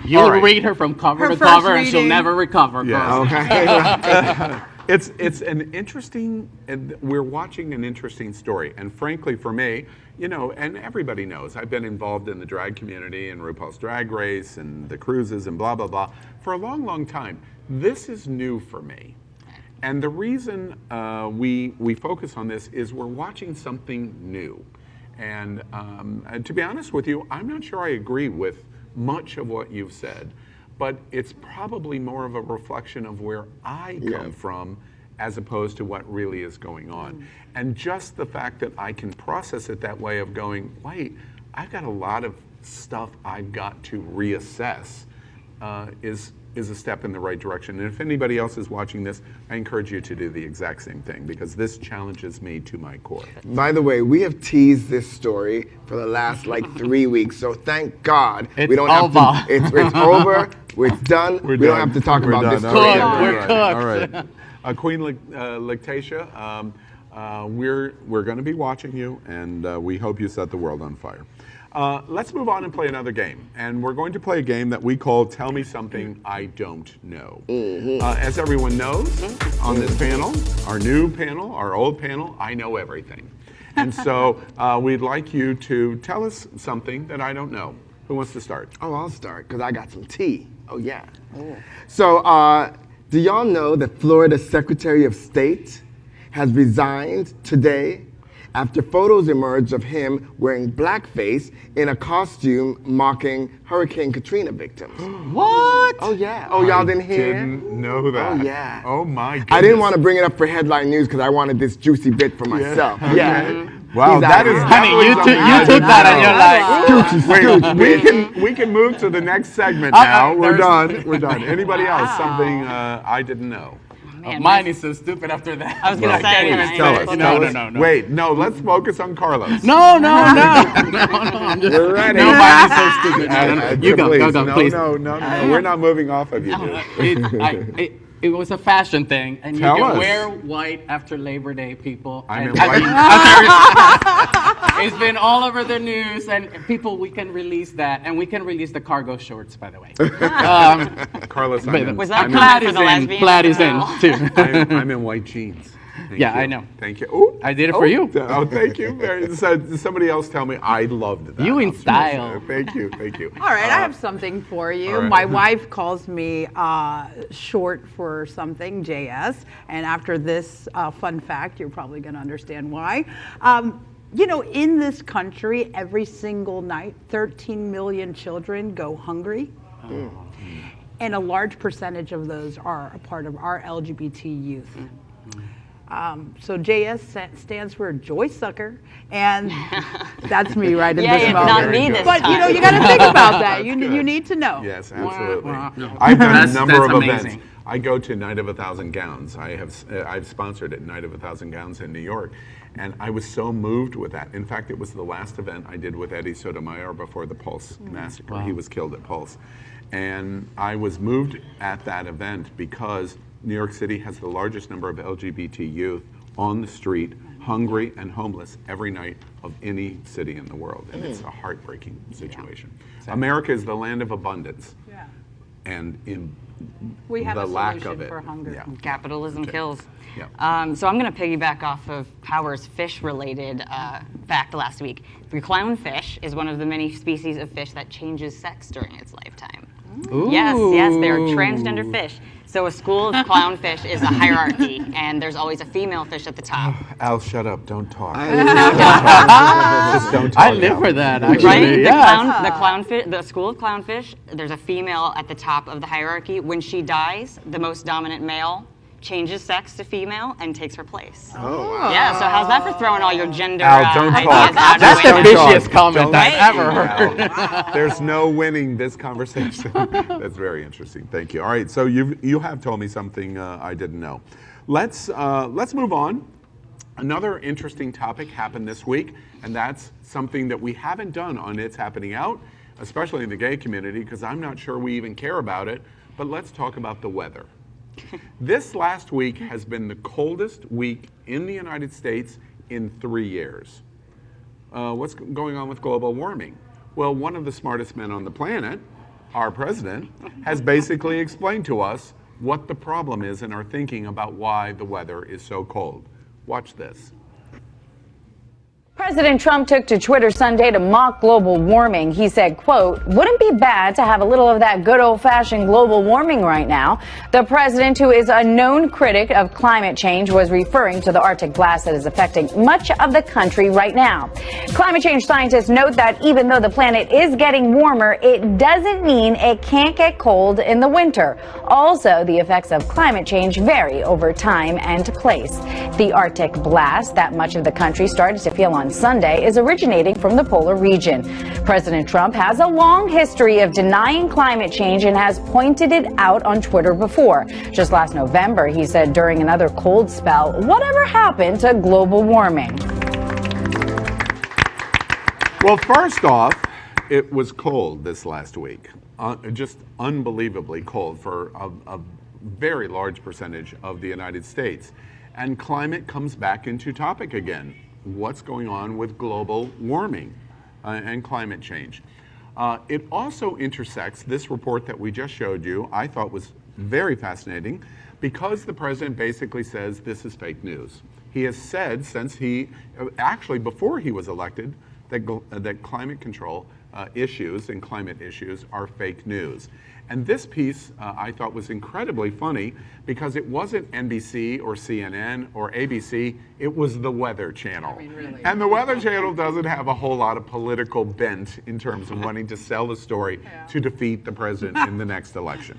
You'll read her from cover to cover, and she'll never recover. Yeah. Okay. It's an interesting, and we're watching an interesting story. And frankly, for me, and everybody knows, I've been involved in the drag community and RuPaul's Drag Race and the cruises and blah, blah, blah for a long, long time. This is new for me. And the reason we focus on this is we're watching something new. And to be honest with you, I'm not sure I agree with much of what you've said, but it's probably more of a reflection of where I come from as opposed to what really is going on. And just the fact that I can process it that way of going, wait, I've got a lot of stuff I've got to reassess is a step in the right direction. And if anybody else is watching this, I encourage you to do the exact same thing because this challenges me to my core. By the way, we have teased this story for the last like 3 weeks, so thank God we don't have to. It's over. It's done. We don't have to talk about this story. We're cooked. All right. Queen Lactatia, we're going to be watching you, and we hope you set the world on fire. Let's move on and play another game. And we're going to play a game that we call Tell Me Something I Don't Know. As everyone knows, on this panel, our new panel, our old panel, I know everything. And so we'd like you to tell us something that I don't know. Who wants to start? Oh, I'll start because I got some tea. Oh, yeah. So do y'all know that Florida's Secretary of State has resigned today after photos emerged of him wearing blackface in a costume mocking Hurricane Katrina victims? What? Oh, yeah. Oh, y'all didn't hear? Didn't know that. Oh, yeah. Oh, my goodness. I didn't want to bring it up for headline news because I wanted this juicy bit for myself. Yeah. Wow, that is Honey, you took that and you're like, wait, we can move to the next segment now. We're done. We're done. Anybody else? Something I didn't know. Man, mine is so stupid after that. I was going to say. Tell us. No. Wait, no, let's focus on Carlos. No. I'm just, We're ready. no, mine is so stupid. You go, please. No, we're not moving off of you, dude. It was a fashion thing, and Tell you can us. wear white after Labor Day, people. I'm And in white. It's been all over the news, and people, we can release that, and we can release the cargo shorts, by the way. Carlos, Was that Plaid for is the lesbian? in. Plaid is in too. I'm in white jeans. Thank Yeah, you. I know. Thank you. Ooh, I did it for you. Oh, thank you. So somebody else tell me I loved that. You in style. Thank you. All right, I have something for you. all right. My wife calls me short for something, JS, and after this fun fact, you're probably going to understand why. You know, in this country, every single night, 13 million children go hungry. And a large percentage of those are a part of our LGBT youth. So JS stands for Joy Sucker, and that's me right in Yeah, this it's moment. not me this But you know, time. you got to think about that. You need to know. Yes, absolutely. Wow. I've done a number That's of amazing. events. I go to Night of a Thousand Gowns. I've sponsored at Night of a Thousand Gowns in New York, and I was so moved with that. In fact, it was the last event I did with Eddie Sotomayor before the Pulse massacre. Wow. He was killed at Pulse, and I was moved at that event because New York City has the largest number of LGBT youth on the street, hungry and homeless every night of any city in the world, and it's a heartbreaking situation. America is the land of abundance, and in We have the a lack solution of it. for hunger. Yeah. Capitalism kills. Yeah. So I'm going to piggyback off of Power's fish-related fact last week. The clownfish is one of the many species of fish that changes sex during its lifetime. Ooh. Yes, they're transgender fish. So a school of clownfish is a hierarchy, and there's always a female fish at the top. Al, shut up. Don't talk. Just don't talk. I live for that, actually. Right? Yes. The school of clownfish, there's a female at the top of the hierarchy. When she dies, the most dominant male changes sex to female and takes her place. Oh, wow. Yeah, so how's that for throwing all your gender Al, don't ideas talk. out That's the the window? fishiest comment I've ever heard. Wow. There's no winning this conversation. That's very interesting. Thank you. All right, so you have told me something I didn't know. Let's move on. Another interesting topic happened this week, and that's something that we haven't done on It's Happening Out, especially in the gay community, because I'm not sure we even care about it. But let's talk about the weather. This last week has been the coldest week in the United States in 3 years. What's going on with global warming? Well, one of the smartest men on the planet, our president, has basically explained to us what the problem is in our thinking about why the weather is so cold. Watch this. President Trump took to Twitter Sunday to mock global warming. He said, quote, "Wouldn't be bad to have a little of that good old-fashioned global warming right now." The president, who is a known critic of climate change, was referring to the Arctic blast that is affecting much of the country right now. Climate change scientists note that even though the planet is getting warmer, it doesn't mean it can't get cold in the winter. Also, the effects of climate change vary over time and place. The Arctic blast that much of the country started to feel on Sunday is originating from the polar region. President Trump has a long history of denying climate change and has pointed it out on Twitter before. Just last November, he said during another cold spell, "Whatever happened to global warming?" Well, first off, it was cold this last week. Just unbelievably cold for a very large percentage of the United States. And climate comes back into topic again. What's going on with global warming and climate change? It also intersects this report that we just showed you. I thought was very fascinating because the president basically says this is fake news. He has said since actually before he was elected, that climate control issues and climate issues are fake news. And this piece I thought was incredibly funny because it wasn't NBC or CNN or ABC, it was the Weather Channel. I mean, really. And the Weather Channel doesn't have a whole lot of political bent in terms of wanting to sell the story to defeat the president in the next election.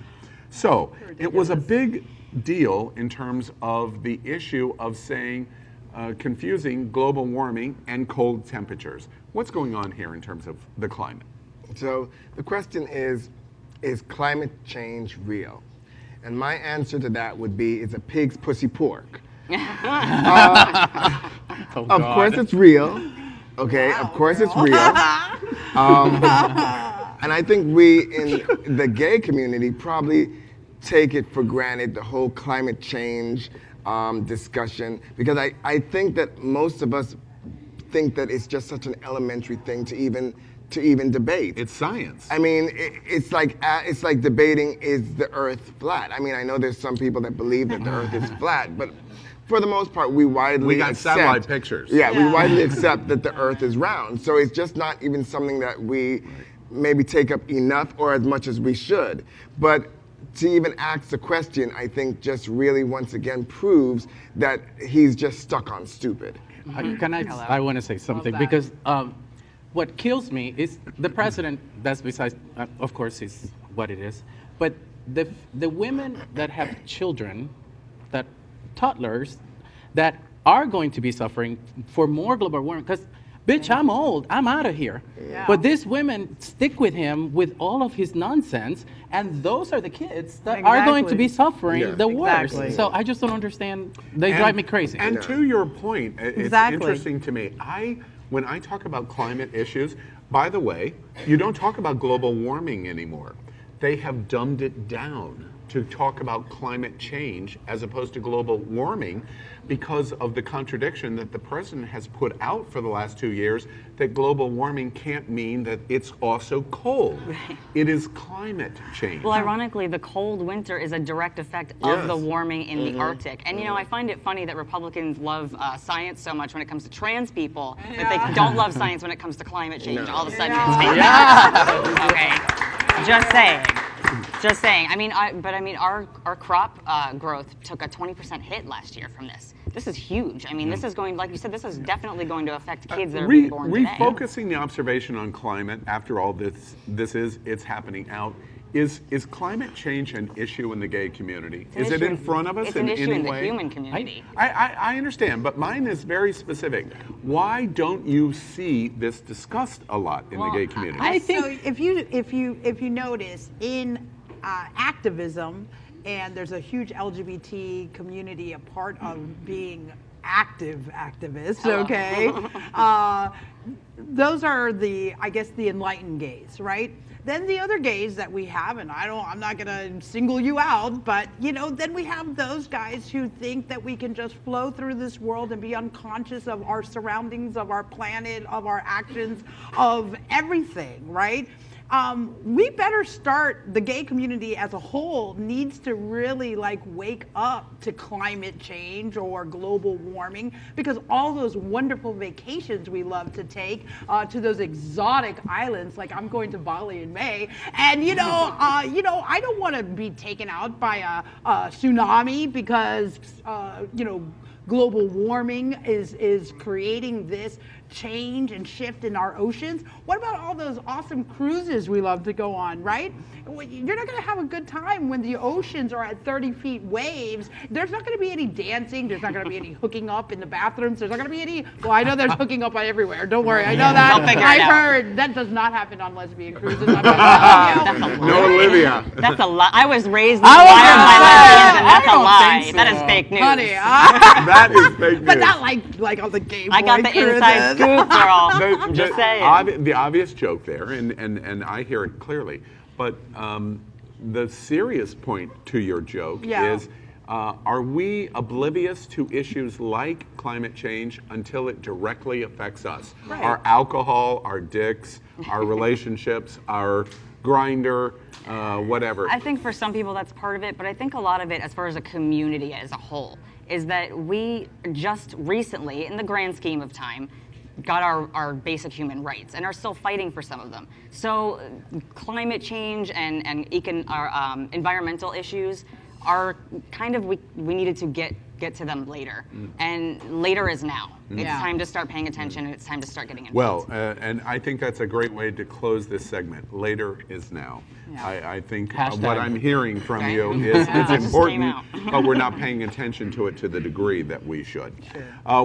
So it was a big deal in terms of the issue of saying, confusing global warming and cold temperatures. What's going on here in terms of the climate? So the question is climate change real? And my answer to that would be, is a pig's pussy pork? Of course it's real. Okay, of course it's real. And I think we in the gay community probably take it for granted, the whole climate change discussion, because I think that most of us think that it's just such an elementary thing to even debate. It's science. I mean, it's like debating, is the Earth flat? I mean, I know there's some people that believe that the Earth is flat, but for the most part, we got satellite pictures. Yeah, we widely accept that the Earth is round. So it's just not even something that we maybe take up enough or as much as we should. But to even ask the question, I think just really once again proves that he's just stuck on stupid. I want to say something because what kills me is the president, that's besides, of course, is what it is, but the women that have children, that toddlers, that are going to be suffering for more global warming, because bitch, I'm old, I'm out of here. Yeah. But these women stick with him with all of his nonsense, and those are the kids that are going to be suffering the worst. So I just don't understand. They drive me crazy. And to your point, it's interesting to me. When I talk about climate issues, by the way, you don't talk about global warming anymore. They have dumbed it down to talk about climate change as opposed to global warming because of the contradiction that the president has put out for the last 2 years, that global warming can't mean that it's also cold. Right. It is climate change. Well, ironically, the cold winter is a direct effect of the warming in the Arctic. And, you know, I find it funny that Republicans love science so much when it comes to trans people, but they don't love science when it comes to climate change. All of a sudden it's fake. Okay, just saying. Just saying. I mean, our crop growth took a 20% hit last year from this. This is huge. I mean, this is going, like you said, this is definitely going to affect kids that are being born today. Refocusing the observation on climate, after all it's happening out. Is climate change an issue in the gay community? Is it in front of us in any way? It's an issue in the human community. I understand, but mine is very specific. Why don't you see this discussed a lot in the gay community? I think so if you notice in activism, and there's a huge LGBT community a part of being activists, okay? Those are the enlightened gays, right? Then the other gays that we have, and I'm not gonna single you out, but you know, then we have those guys who think that we can just flow through this world and be unconscious of our surroundings, of our planet, of our actions, of everything, right? we better start, the gay community as a whole needs to really like wake up to climate change or global warming, because all those wonderful vacations we love to take to those exotic islands, like I'm going to Bali in May, and I don't want to be taken out by a tsunami because global warming is creating this change and shift in our oceans. What about all those awesome cruises we love to go on, right? You're not going to have a good time when the oceans are at 30 feet waves. There's not going to be any dancing. There's not going to be any hooking up in the bathrooms. There's not going to be any, well, I know there's hooking up everywhere. Don't worry, I know that. I've heard that does not happen on lesbian cruises. I'm That's a lie. No, Olivia. That's a lie. I was raised in the wire by lesbians, and that's a lie. That is fake news. Honey, That is fake news. but not like on the gay boy I got the inside scoop, girl. Just saying. The obvious joke there, and I hear it clearly, but the serious point to your joke is, are we oblivious to issues like climate change until it directly affects us? Right. Our alcohol, our dicks, our relationships, our grinder, whatever. I think for some people that's part of it, but I think a lot of it, as far as a community as a whole, is that we just recently, in the grand scheme of time, got our basic human rights and are still fighting for some of them. So climate change and our environmental issues are kind of, we needed to get to them later. And later is now. It's time to start paying attention, and it's time to start getting involved. Well, and I think that's a great way to close this segment. Later is now. I think what I'm hearing from you is it's important, but we're not paying attention to it to the degree that we should.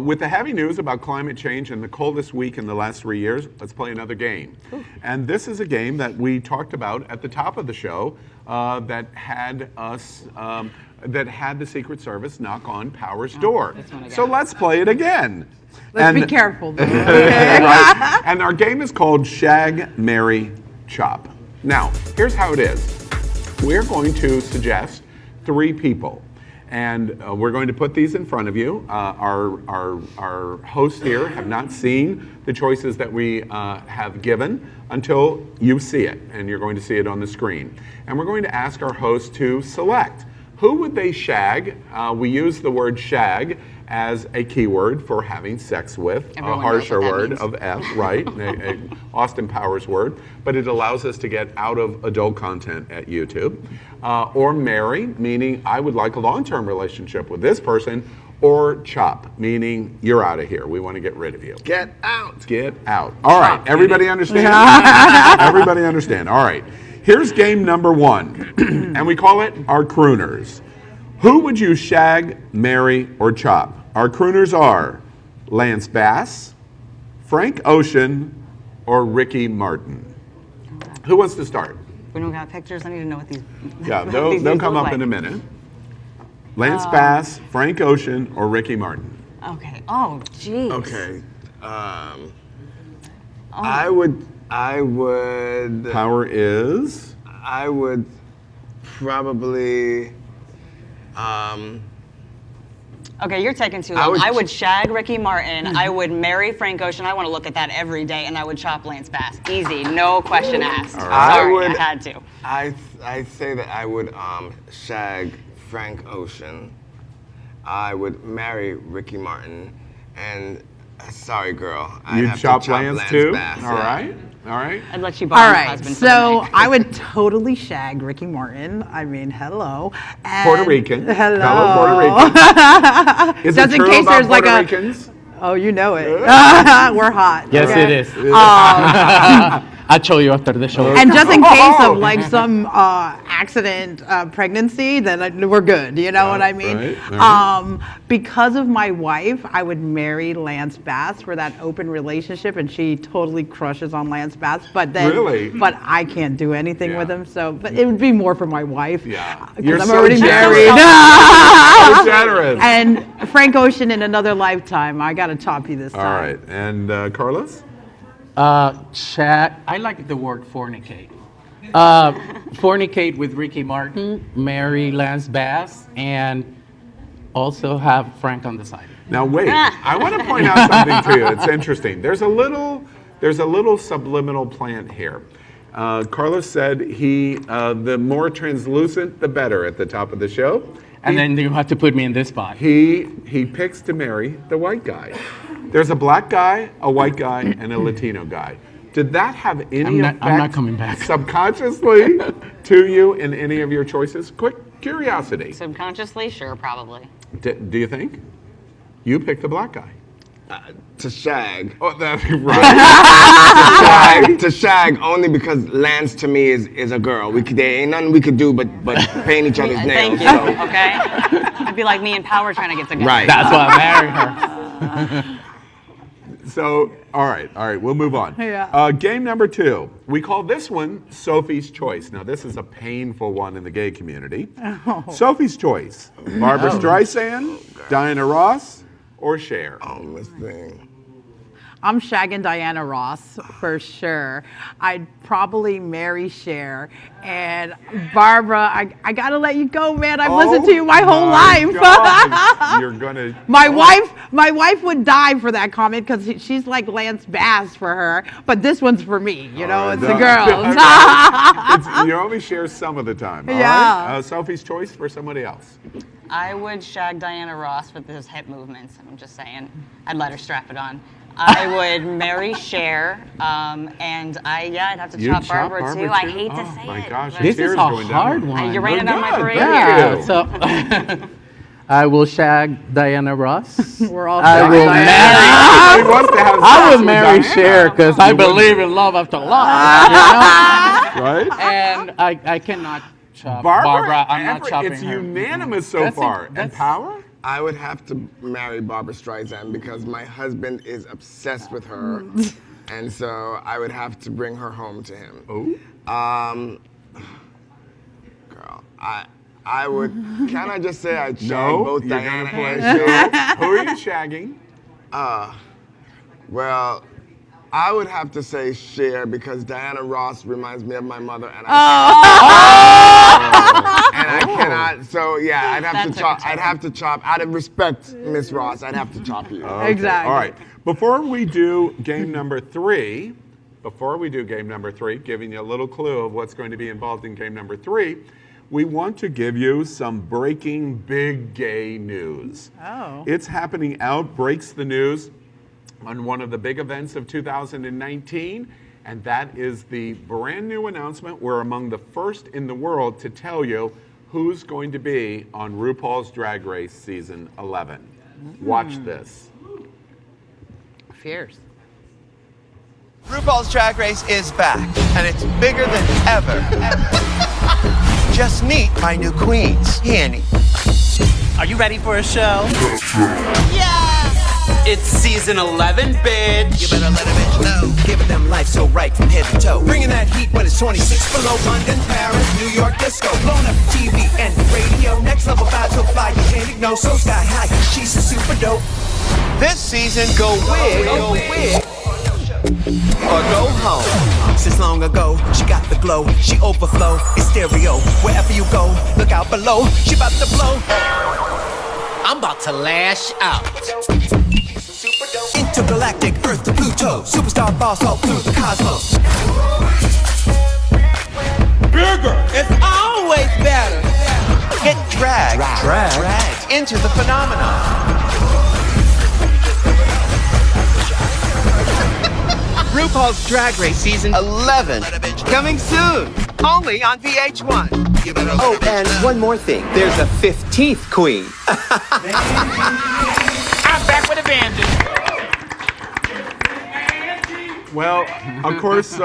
With the heavy news about climate change and the coldest week in the last 3 years, let's play another game. And this is a game that we talked about at the top of the show that had us, that had the Secret Service knock on Power's door. So let's play it again. Let's be careful. Right. And our game is called Shag, Marry, Chop. Now, here's how it is. We're going to suggest 3 people, and we're going to put these in front of you. Our hosts here have not seen the choices that we have given until you see it, and you're going to see it on the screen. And we're going to ask our hosts to select who would they shag. We use the word shag as a keyword for having sex with, Everyone a harsher knows what that word means. of F, right? a Austin Powers word, but it allows us to get out of adult content at YouTube. Or marry, meaning I would like a long-term relationship with this person. Or chop, meaning you're out of here. We want to get rid of you. Get out. Get out. All right, everybody understand? Everybody understand. All right, here's game number 1, and we call it our crooners. Who would you shag, marry, or chop? Our crooners are Lance Bass, Frank Ocean, or Ricky Martin. Who wants to start? We don't got pictures. I need to know what these. Yeah, what they'll these come look up like. in a minute. Lance Bass, Frank Ocean, or Ricky Martin? Okay. Oh, geez. Okay. I would. Power is? I would probably. Okay, you're taking too long. I would shag Ricky Martin. I would marry Frank Ocean. I want to look at that every day, and I would chop Lance Bass. Easy, no question asked. Sorry, I had to. I say that I would shag Frank Ocean. I would marry Ricky Martin, and sorry, girl, You'd have chop to chop Lance too? Bass. All right. All right. I'd let you borrow All my right, husband for so the night. I would totally shag Ricky Martin. I mean, hello. And Puerto Rican. Hello. Fellow Puerto Rican. Is Just it in true case about there's like Puerto a. Ricans? Oh, you know it. We're hot. Yes, okay? it is. I'll show you after the show. And just in case of like some accident pregnancy, then we're good. You know what I mean? Right. Because of my wife, I would marry Lance Bass for that open relationship, and she totally crushes on Lance Bass. But then, Really? but I can't do anything Yeah. with him. So, but it would be more for my wife. Yeah. Because You're I'm so already generous. married. So generous. And Frank Ocean in another lifetime. I got to top you this All time. right. And Carlos? Shag. I like the word fornicate. Fornicate with Ricky Martin, marry Lance Bass, and also have Frank on the side. Now wait, I want to point out something to you. It's interesting. There's a little subliminal plant here. Carlos said the more translucent, the better at the top of the show. And then you have to put me in this spot. He picks to marry the white guy. There's a black guy, a white guy, and a Latino guy. Did that have any effect I'm not coming back. subconsciously to you in any of your choices? Quick curiosity. Subconsciously, sure, probably. Do you think? You picked the black guy. To shag. Oh, that's right. To shag only because Lance to me is a girl. There ain't nothing we could do but paint each other's nails. Thank you. Okay. It'd be like me and Power trying to get together. Right. That's why I married her. So, all right, we'll move on. Yeah. Game number 2. We call this one Sophie's Choice. Now, this is a painful one in the gay community. Oh. Sophie's Choice. Barbara Streisand, Diana Ross, or Cher. Oh, this thing. I'm shagging Diana Ross for sure. I'd probably marry Cher. And Barbara, I gotta let you go, man. I've listened to you my whole life. God. You're gonna. My wife would die for that comment because she's like Lance Bass for her, but this one's for me. You know, it's the girls. You only share some of the time. All Yeah. right? Sophie's Choice for somebody else. I would shag Diana Ross with those hip movements. I'm just saying. I'd let her strap it on. I would marry Cher, and I'd have to chop Barbara too. I hate to say it. Oh my gosh, This is a hard one. You ran it on my parade. Yeah. So I will shag Diana Ross. We're all I will shagging marry. He wants to have I sex would with marry Diana. Cher because I believe in love after love. Right? And I cannot chop Barbara, I'm not chopping it's her. unanimous so That's far. And that's- Power? I would have to marry Barbara Streisand because my husband is obsessed with her. And so I would have to bring her home to him. Oh. Girl, I would, can I just say I'd shag No, both you're Diana gonna and play. Cher? Who are you shagging? Well, I would have to say Cher because Diana Ross reminds me of my mother, and I cannot. So yeah, I'd have to chop. I'd have to chop. Out of respect, Miss Ross, I'd have to chop you. Okay. Exactly. All right. Before we do game number 3, giving you a little clue of what's going to be involved in game number 3, we want to give you some breaking big gay news. Oh. It's happening out, breaks the news on one of the big events of 2019, and that is the brand new announcement. We're among the first in the world to tell you who's going to be on RuPaul's Drag Race Season 11. Watch this. Fierce. RuPaul's Drag Race is back, and it's bigger than ever. Just meet my new queens. Annie. Are you ready for a show? Yeah! It's season 11, bitch. You better let a bitch know. Giving them life so right from head to toe. Bringing that heat when it's 26 below. London, Paris, New York, disco. Blown up TV and radio. Next level vibe so fly you can't ignore. So sky high, she's super dope. This season, go wig, or go home. Since long ago, she got the glow. She overflow, it's stereo. Wherever you go, look out below. She about to blow. I'm about to lash out. Intergalactic, Earth to Pluto. Superstar boss all through the cosmos. Bigger! It's always better. Get dragged into the phenomenon. RuPaul's Drag Race Season 11. Coming soon. Only on VH1. Oh, and one more thing. There's a 15th queen. I'm back with a vengeance. Well, of course,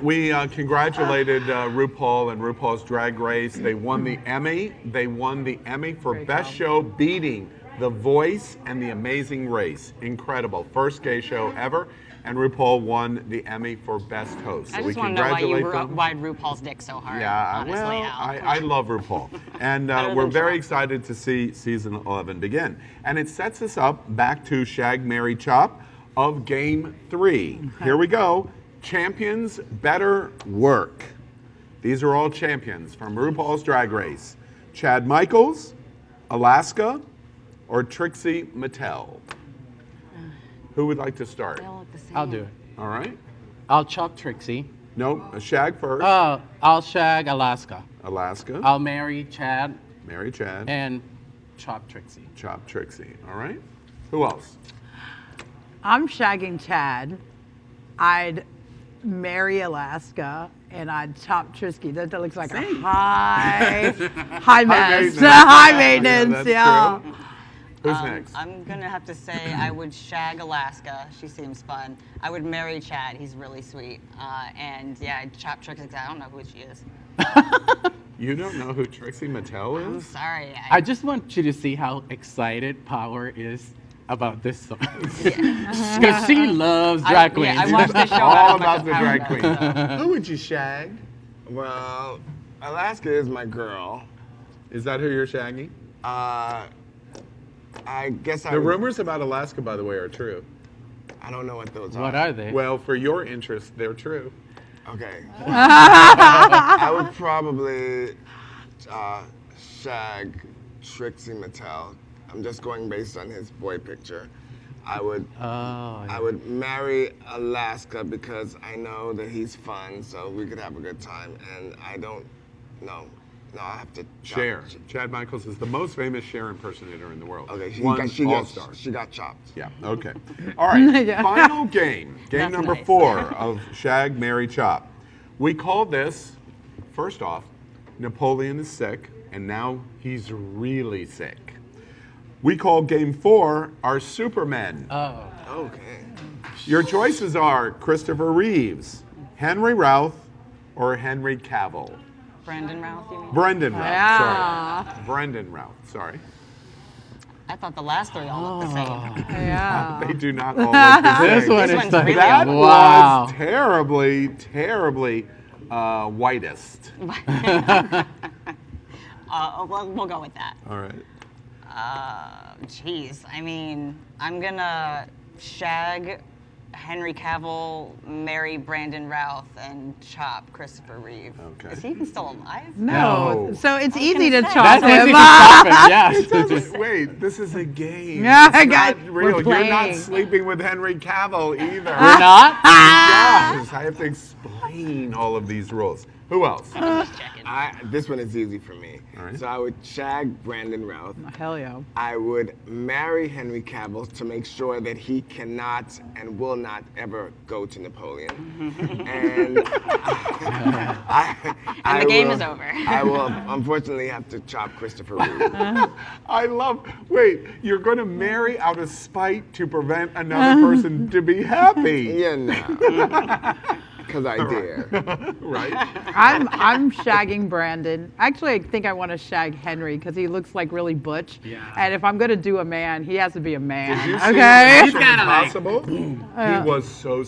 we congratulated RuPaul and RuPaul's Drag Race. They won the Emmy. They won the Emmy for Best Show, beating The Voice and The Amazing Race. Incredible. First gay show ever. And RuPaul won the Emmy for Best Host. I So just we want to know why you congratulate them. wide RuPaul's dick so hard. Yeah, honestly, well, Al. I love RuPaul. And Better we're than very Trump. excited to see season 11 begin. And it sets us up back to Shag, Marry, Chop of Game 3. Here we go. Champions Better Work. These are all champions from RuPaul's Drag Race. Chad Michaels, Alaska, or Trixie Mattel? Who would like to start? I'll do it. All right. I'll chop Trixie. Nope, shag first. I'll shag Alaska. Alaska. I'll marry Chad. Marry Chad. And chop Trixie. Chop Trixie. All right. Who else? I'm shagging Chad. I'd marry Alaska, and I'd chop Trixie. That looks like a high maintenance. High maintenance, yeah. True. Who's next? I'm gonna have to say I would shag Alaska. She seems fun. I would marry Chad. He's really sweet. And yeah, I'd chop Trixie. I don't know who she is. You don't know who Trixie Mattel is? I'm sorry. I just want you to see how excited Power is about this song. Because she loves drag queens. I watched the show. All about the drag queen. So. Who would you shag? Well, Alaska is my girl. Is that who you're shagging? I guess The rumors about Alaska, by the way, are true. I don't know what those are. What are they? Well, for your interest, they're true. Okay. I would probably shag Trixie Mattel. I'm just going based on his boy picture. I would marry Alaska because I know that he's fun, so we could have a good time. And I don't know. No, I have to Cher. Chad Michaels is the most famous Cher impersonator in the world. Okay, she got chopped. Yeah, okay. All right, final game. Game number 4 of Shag, Marry, Chop. We called this, first off, Napoleon is sick, and now he's really sick. We called game 4 our Supermen. Oh. Okay. Your choices are Christopher Reeves, Henry Routh, or Henry Cavill. Brandon Routh, you mean? Brendan Routh, Yeah. sorry. Brendan Routh, sorry. I thought the last three all looked the same. Yeah. They do not all look the same. This one is really That wow. was terribly, terribly whitest. We'll go with that. All right. Jeez, I mean, I'm gonna shag Henry Cavill, marry Brandon Routh, and chop Christopher Reeve. Okay. Is he even still alive? No. So it's easy to say. chop That's easy him. to chop him, yes. It doesn't- wait, this is a game. Yeah, It's I got- not we're real. You're not playing. sleeping with Henry Cavill either. You're not? Yes, I have to explain all of these rules. Who else? This one is easy for me. All right. So I would shag Brandon Routh. Hell yeah. I would marry Henry Cavill to make sure that he cannot and will not ever go to Napoleon. And the game is over. I will unfortunately have to chop Christopher Reeve. I love, wait, you're going to marry out of spite to prevent another person to be happy. Yeah, no. Because I dare. Right? I'm shagging Brandon. Actually, I think I want to shag Henry because he looks like really butch. Yeah. And if I'm gonna do a man, he has to be a man. Did you see Okay. Mission Impossible? He was so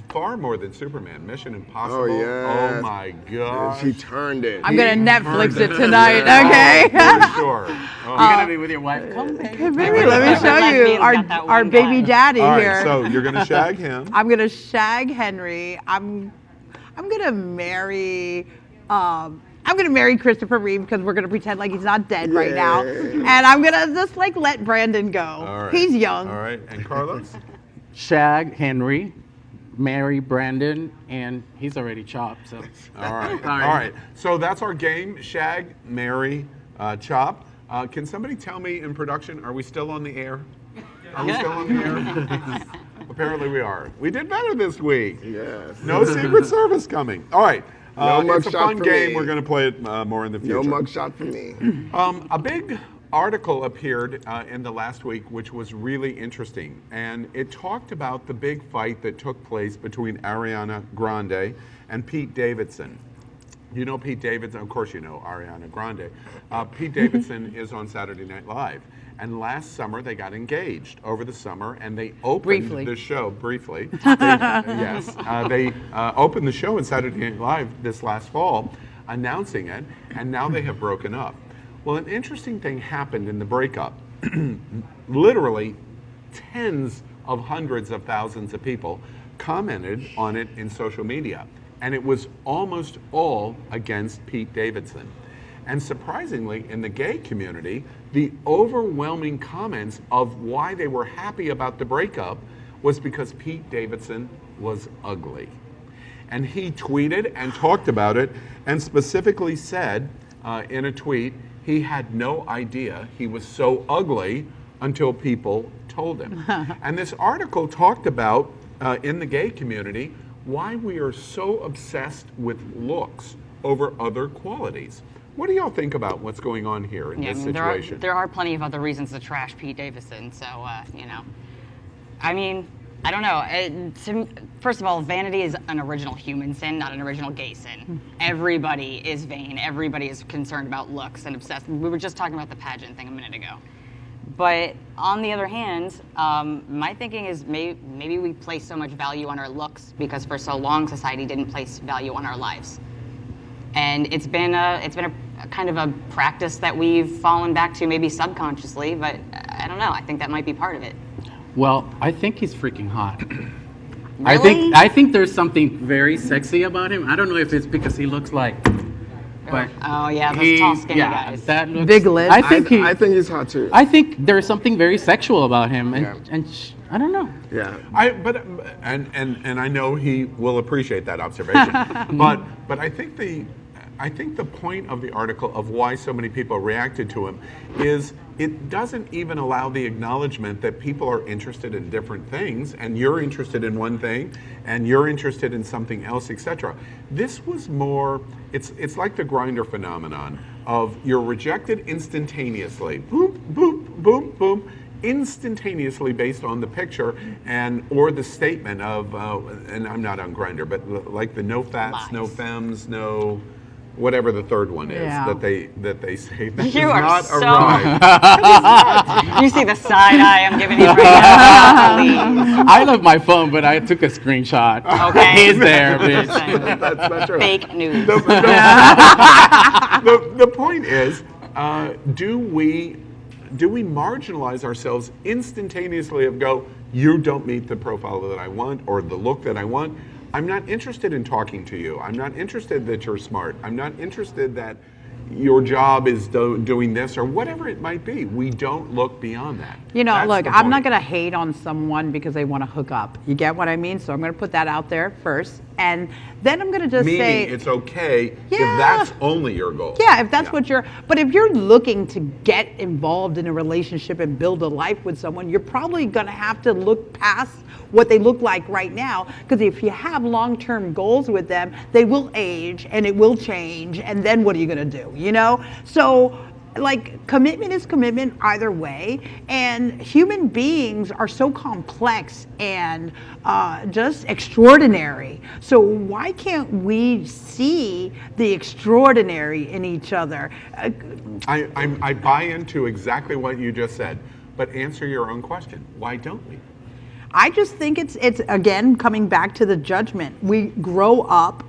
far more than Superman. Mission Impossible. Oh, yes. Oh my gosh. He turned it. I'm gonna Netflix turned it tonight. Yeah. Okay. Oh, for sure. Oh. You're gonna be with your wife. Come, baby. Hey, baby, let me show you Lesbian's got that our one baby guy. daddy All right, here. so you're going to shag him. I'm gonna shag Henry. I'm gonna marry. I'm gonna marry Christopher Reeve because we're gonna pretend like he's not dead right now, and I'm gonna just like let Brandon go. All right. He's young. All right, and Carlos? Shag Henry, marry Brandon, and he's already chopped. So. All right. All right. So that's our game, Shag, Marry, Chop. Can somebody tell me in production, are we still on the air? Are we still on the air? Apparently we are. We did better this week. Yes. No Secret Service coming. All right. No it's a mugshot fun for game. me. We're going to play it more in the future. No mugshot for me. A big article appeared in the last week, which was really interesting. And it talked about the big fight that took place between Ariana Grande and Pete Davidson. You know Pete Davidson, of course you know Ariana Grande. Pete Davidson is on Saturday Night Live. And last summer they got engaged over the summer, and they opened the show briefly. They opened the show on Saturday Night Live this last fall, announcing it, and now they have broken up. Well, an interesting thing happened in the breakup. Literally, tens of hundreds of thousands of people commented on it in social media, and it was almost all against Pete Davidson. And surprisingly, in the gay community, the overwhelming comments of why they were happy about the breakup was because Pete Davidson was ugly. And he tweeted and talked about it and specifically said in a tweet he had no idea he was so ugly until people told him. And this article talked about, in the gay community, why we are so obsessed with looks over other qualities. What do y'all think about what's going on here in this situation? There are plenty of other reasons to trash Pete Davidson, so, you know. I mean, I don't know. First of all, vanity is an original human sin, not an original gay sin. Everybody is vain. Everybody is concerned about looks and obsessed. We were just talking about the pageant thing a minute ago. But on the other hand, my thinking is maybe we place so much value on our looks because for so long society didn't place value on our lives. And it's been a kind of a practice that we've fallen back to maybe subconsciously, but I don't know. I think that might be part of it. Well, I think he's freaking hot. Really? I think there's something very sexy about him. I don't know if it's because he looks like. But oh yeah, those tall skinny guys. That looks, Big lips. I think he's hot too. I think there's something very sexual about him, and I don't know. Yeah. And I know he will appreciate that observation. but I think the point of the article of why so many people reacted to him is it doesn't even allow the acknowledgement that people are interested in different things, and you're interested in one thing, and you're interested in something else, etc. This was more, it's like the Grindr phenomenon of you're rejected instantaneously, boom, boom, boom, boom, instantaneously based on the picture or the statement of, and I'm not on Grindr, but like the no fats, no femmes, no whatever the third one is that they say that You does are not so- arrive. You see the side eye I'm giving you right now? Please. I love my phone, but I took a screenshot. Okay. He's there, bitch. That's not true. Fake news. The point is, do we marginalize ourselves instantaneously of go, you don't meet the profile that I want or the look that I want? I'm not interested in talking to you. I'm not interested that you're smart. I'm not interested that your job is doing this or whatever it might be. We don't look beyond that. You know, That's look, the I'm not point. going to hate on someone because they want to hook up. You get what I mean? So I'm going to put that out there first. And then I'm going to just Meaning say, it's okay if Yeah. that's only your goal. yeah, if that's what but if you're looking to get involved in a relationship and build a life with someone, you're probably going to have to look past what they look like right now. Because if you have long-term goals with them, they will age and it will change. And then what are you going to do? You know? So, like, commitment is commitment either way, and human beings are so complex and just extraordinary. So why can't we see the extraordinary in each other? I buy into exactly what you just said, but answer your own question. Why don't we? I just think it's again coming back to the judgment. We grow up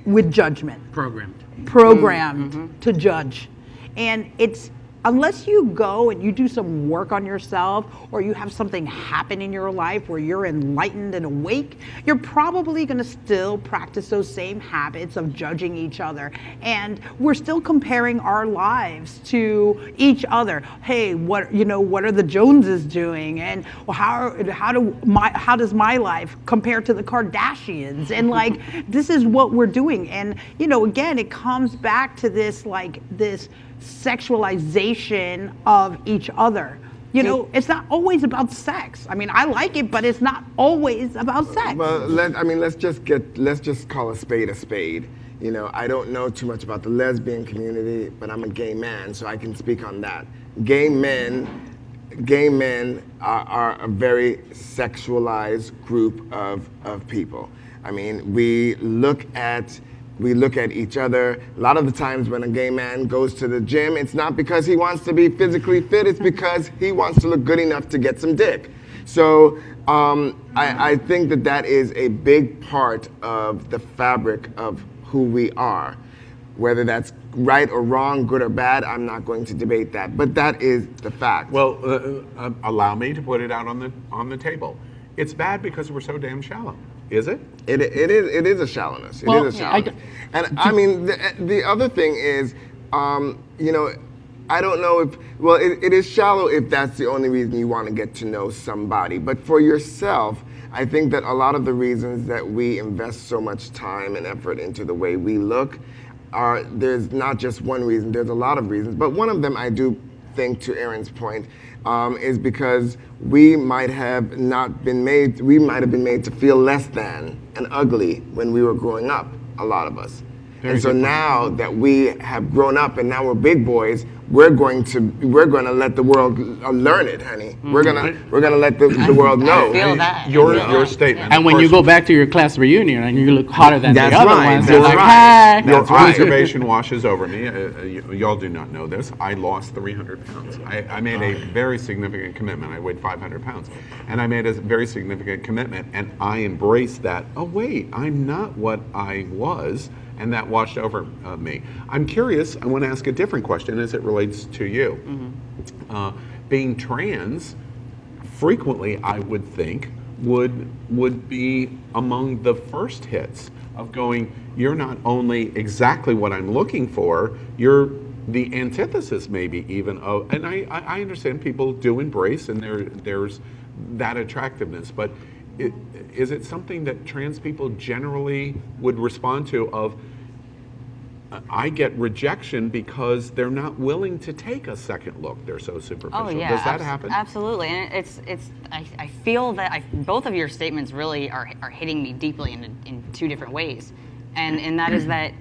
with judgment. Programmed to judge. And it's, unless you go and you do some work on yourself or you have something happen in your life where you're enlightened and awake, you're probably going to still practice those same habits of judging each other. And we're still comparing our lives to each other. Hey, what are the Joneses doing? And how does my life compare to the Kardashians? And like, this is what we're doing. And again, it comes back to this sexualization of each other. It's not always about sex. I mean, I like it, but it's not always about sex. Well, let's just call a spade a spade. I don't know too much about the lesbian community, but I'm a gay man, so I can speak on that. Gay men are a very sexualized group of people. I mean, we look at each other. A lot of the times when a gay man goes to the gym, it's not because he wants to be physically fit, it's because he wants to look good enough to get some dick. So I think that is a big part of the fabric of who we are. Whether that's right or wrong, good or bad, I'm not going to debate that, but that is the fact. Well, allow me to put it out on the table. It's bad because we're so damn shallow. Is it? It is a shallowness. It is a shallowness. And I mean, the other thing is, I don't know if, it is shallow if that's the only reason you want to get to know somebody. But for yourself, I think that a lot of the reasons that we invest so much time and effort into the way we look there's not just one reason, there's a lot of reasons. But one of them, I do think, to Erin's point, is because we might have been made to feel less than and ugly when we were growing up, a lot of us. And so now that we have grown up and now we're big boys, we're going to let the world learn it, honey. We're gonna let the world know. I feel that. Your statement. And when you go back to your class reunion and you look hotter than the other ones, they're like, right. hey. Your observation washes over me. Y'all do not know this. I lost 300 pounds. I made a very significant commitment. I weighed 500 pounds. And I made a very significant commitment, and I embraced that. Oh, wait, I'm not what I was. And that washed over me. I'm curious, I want to ask a different question as it relates to you. Being trans, frequently I would think, would be among the first hits of going, you're not only exactly what I'm looking for, you're the antithesis maybe even of, and I understand people do embrace and there's that attractiveness, but is it something that trans people generally would respond to of, I get rejection because they're not willing to take a second look. They're so superficial. Oh, yeah, Does that happen? Absolutely, and I feel that both of your statements really are hitting me deeply in two different ways. And that is that,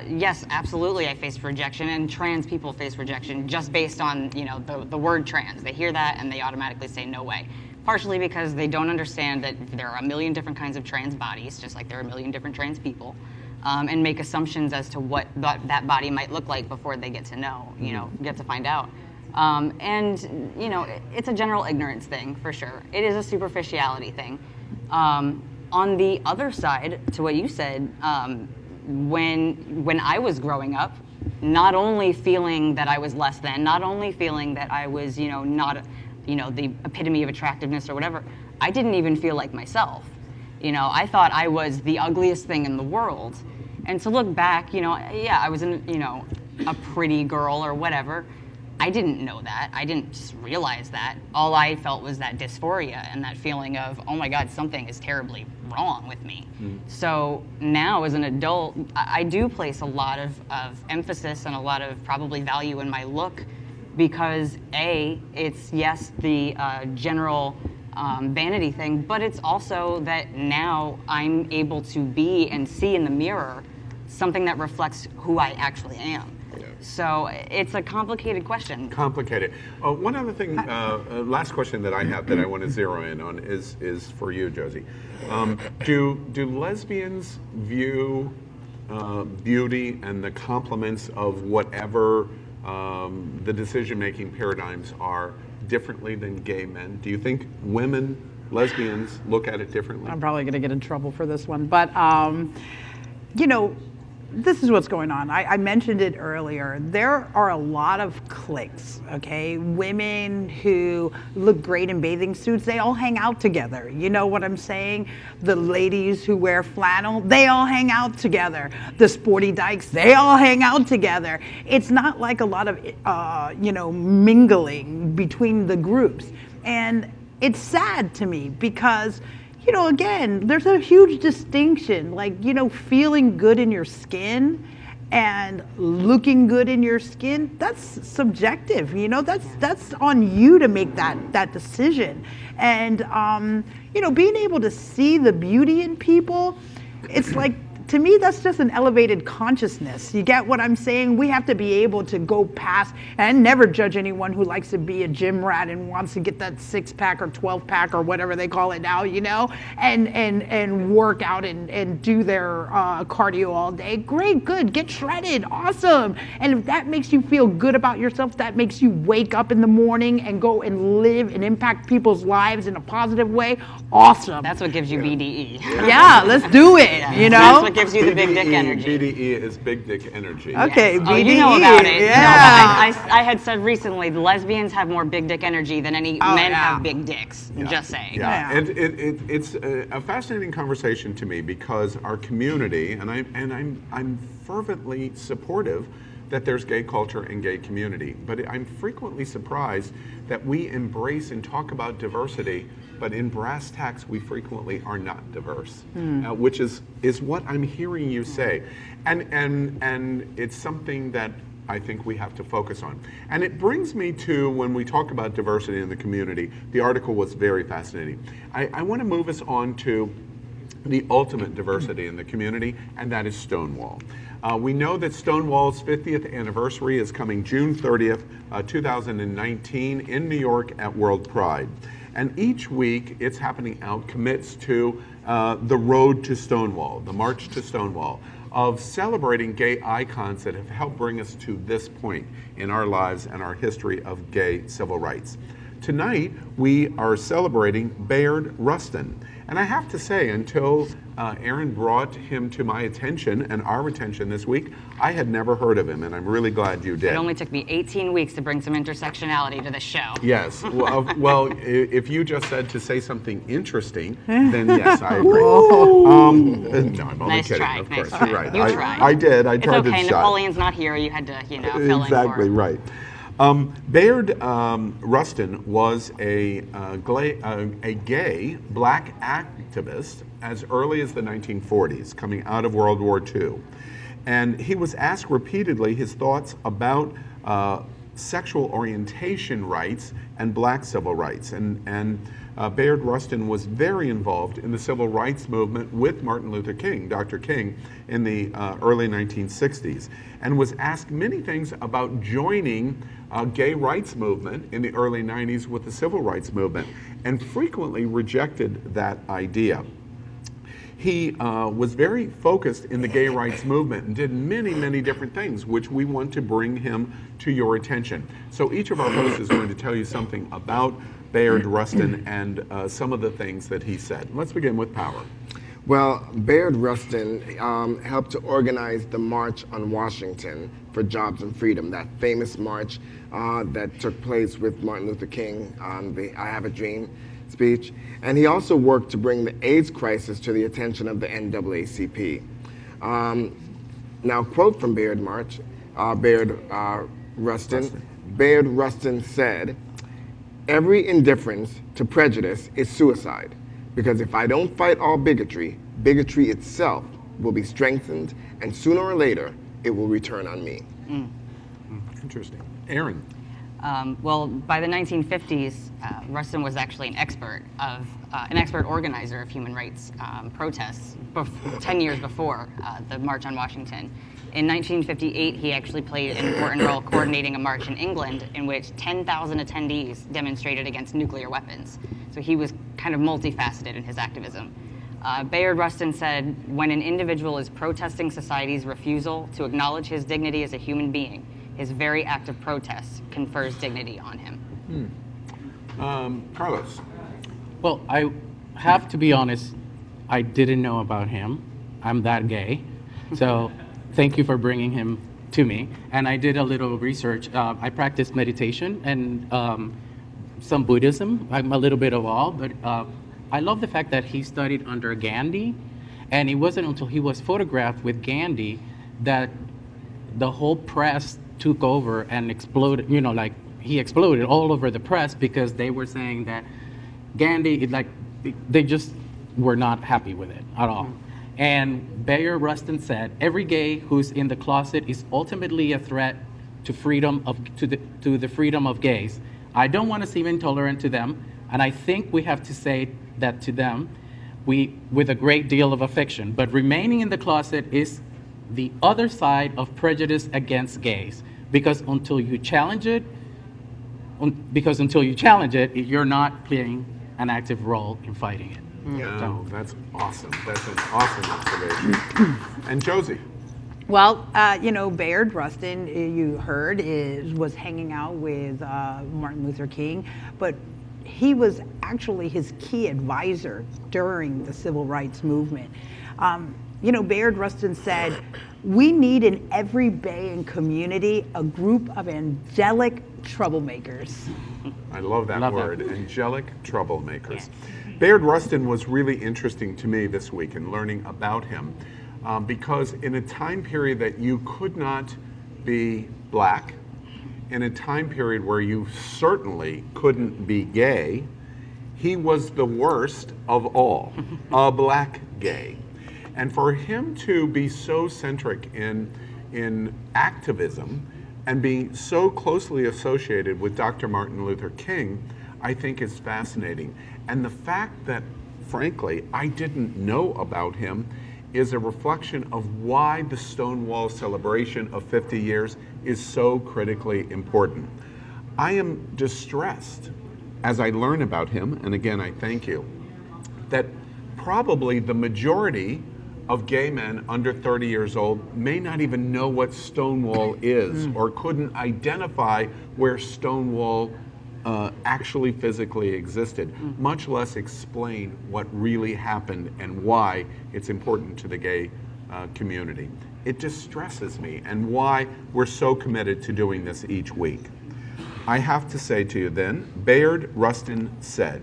yes, absolutely, I face rejection, and trans people face rejection just based on, the word trans. They hear that and they automatically say no way. Partially because they don't understand that there are a million different kinds of trans bodies, just like there are a million different trans people, and make assumptions as to what that body might look like before they get to know, get to find out. And it's a general ignorance thing, for sure. It is a superficiality thing. On the other side, to what you said, when I was growing up, not only feeling that I was less than, not only feeling that I was, not, the epitome of attractiveness or whatever, I didn't even feel like myself. I thought I was the ugliest thing in the world. And to look back, I was a pretty girl or whatever. I didn't know that. I didn't realize that. All I felt was that dysphoria and that feeling of, oh my God, something is terribly wrong with me. So now as an adult, I do place a lot of emphasis and a lot of probably value in my look because it's yes, the general vanity thing, but it's also that now I'm able to be and see in the mirror something that reflects who I actually am. So it's a complicated question. Complicated. One other thing, last question that I have that I want to zero in on is for you, Josie. Do lesbians view beauty and the complements of whatever the decision-making paradigms are differently than gay men? Do you think lesbians look at it differently? I'm probably going to get in trouble for this one, but this is what's going on. I mentioned it earlier. There are a lot of cliques, okay? Women who look great in bathing suits, they all hang out together. You know what I'm saying? The ladies who wear flannel, they all hang out together. The sporty dykes, they all hang out together. It's not like a lot of, mingling between the groups. And it's sad to me because again, there's a huge distinction, feeling good in your skin and looking good in your skin. That's subjective, that's on you to make that decision. And, being able to see the beauty in people, it's like, to me, that's just an elevated consciousness. You get what I'm saying? We have to be able to go past and never judge anyone who likes to be a gym rat and wants to get that 6-pack or 12-pack or whatever they call it now, and work out and do their cardio all day. Great, good, get shredded, awesome. And if that makes you feel good about yourself, that makes you wake up in the morning and go and live and impact people's lives in a positive way, awesome. That's what gives you BDE. Yeah, let's do it, That's what gives you the big dick energy. BDE is big dick energy. Okay, yes. BDE. Oh, you know about it. Yeah. No, I had said recently, the lesbians have more big dick energy than any men have big dicks. Yeah. Just saying. Yeah, and it's a fascinating conversation to me because our community, and I'm fervently supportive that there's gay culture and gay community. But I'm frequently surprised that we embrace and talk about diversity, but in brass tacks, we frequently are not diverse, which is what I'm hearing you say. And it's something that I think we have to focus on. And it brings me to, when we talk about diversity in the community, the article was very fascinating. I want to move us on to the ultimate diversity in the community, and that is Stonewall. We know that Stonewall's 50th anniversary is coming June 30th, 2019 in New York at World Pride. And each week it's happening out commits to the road to Stonewall, the march to Stonewall, of celebrating gay icons that have helped bring us to this point in our lives and our history of gay civil rights. Tonight, we are celebrating Bayard Rustin. And I have to say, until Aaron brought him to my attention and our attention this week, I had never heard of him, and I'm really glad you did. It only took me 18 weeks to bring some intersectionality to the show. Yes. Well, if you just said to say something interesting, then yes, I agree. No, I'm only Nice kidding. try, Of nice course, try. you're right. You tried. I did. I tried It's okay. to shot. Napoleon's not here. You had to, fill in for Exactly him. right. Bayard Rustin was a gay black activist as early as the 1940s, coming out of World War II. And he was asked repeatedly his thoughts about sexual orientation rights and black civil rights. And Bayard Rustin was very involved in the civil rights movement with Martin Luther King, Dr. King, in the early 1960s, and was asked many things about joining gay rights movement in the early 90s with the civil rights movement, and frequently rejected that idea. He was very focused in the gay rights movement and did many, many different things, which we want to bring him to your attention. So each of our hosts is going to tell you something about Bayard Rustin and some of the things that he said. Let's begin with Power. Well, Bayard Rustin helped to organize the March on Washington for Jobs and Freedom, that famous march that took place with Martin Luther King on the I Have a Dream speech. And he also worked to bring the AIDS crisis to the attention of the NAACP. Now, quote from Bayard Rustin. Bayard Rustin said, "Every indifference to prejudice is suicide, because if I don't fight all bigotry, bigotry itself will be strengthened, and sooner or later, it will return on me." Interesting. Aaron. Well, by the 1950s, Rustin was actually an expert organizer of human rights protests 10 years before the March on Washington. In 1958, he actually played an important role coordinating a march in England in which 10,000 attendees demonstrated against nuclear weapons. So he was kind of multifaceted in his activism. Bayard Rustin said, "When an individual is protesting society's refusal to acknowledge his dignity as a human being, his very act of protest confers dignity on him." Carlos. Well, I have to be honest, I didn't know about him. I'm that gay. So thank you for bringing him to me. And I did a little research. I practice meditation and some Buddhism. I'm a little bit of all, but I love the fact that he studied under Gandhi. And it wasn't until he was photographed with Gandhi that the whole press took over and exploded, he exploded all over the press because they were saying that Gandhi, they just were not happy with it at all. And Bayard Rustin said, "Every gay who's in the closet is ultimately a threat to the freedom of gays. I don't want to seem intolerant to them, and I think we have to say that to them with a great deal of affection. But remaining in the closet is the other side of prejudice against gays, because until you challenge it, you're not playing an active role in fighting it." No, that's awesome. That's an awesome observation. And Josie. Well, Bayard Rustin, you heard, was hanging out with Martin Luther King, but he was actually his key advisor during the civil rights movement. Bayard Rustin said, "We need in every Bay and community a group of angelic troublemakers." I love that word, angelic troublemakers. Bayard Rustin was really interesting to me this week in learning about him because in a time period that you could not be black in a time period where you certainly couldn't be gay. He was the worst of all, a black gay. And for him to be so centric in activism and being so closely associated with Dr. Martin Luther King, I think is fascinating. And the fact that, frankly, I didn't know about him is a reflection of why the Stonewall celebration of 50 years is so critically important. I am distressed as I learn about him, and again, I thank you, that probably the majority of gay men under 30 years old may not even know what Stonewall is or couldn't identify where Stonewall actually physically existed, much less explain what really happened and why it's important to the gay community. It distresses me and why we're so committed to doing this each week. I have to say to you then, Bayard Rustin said,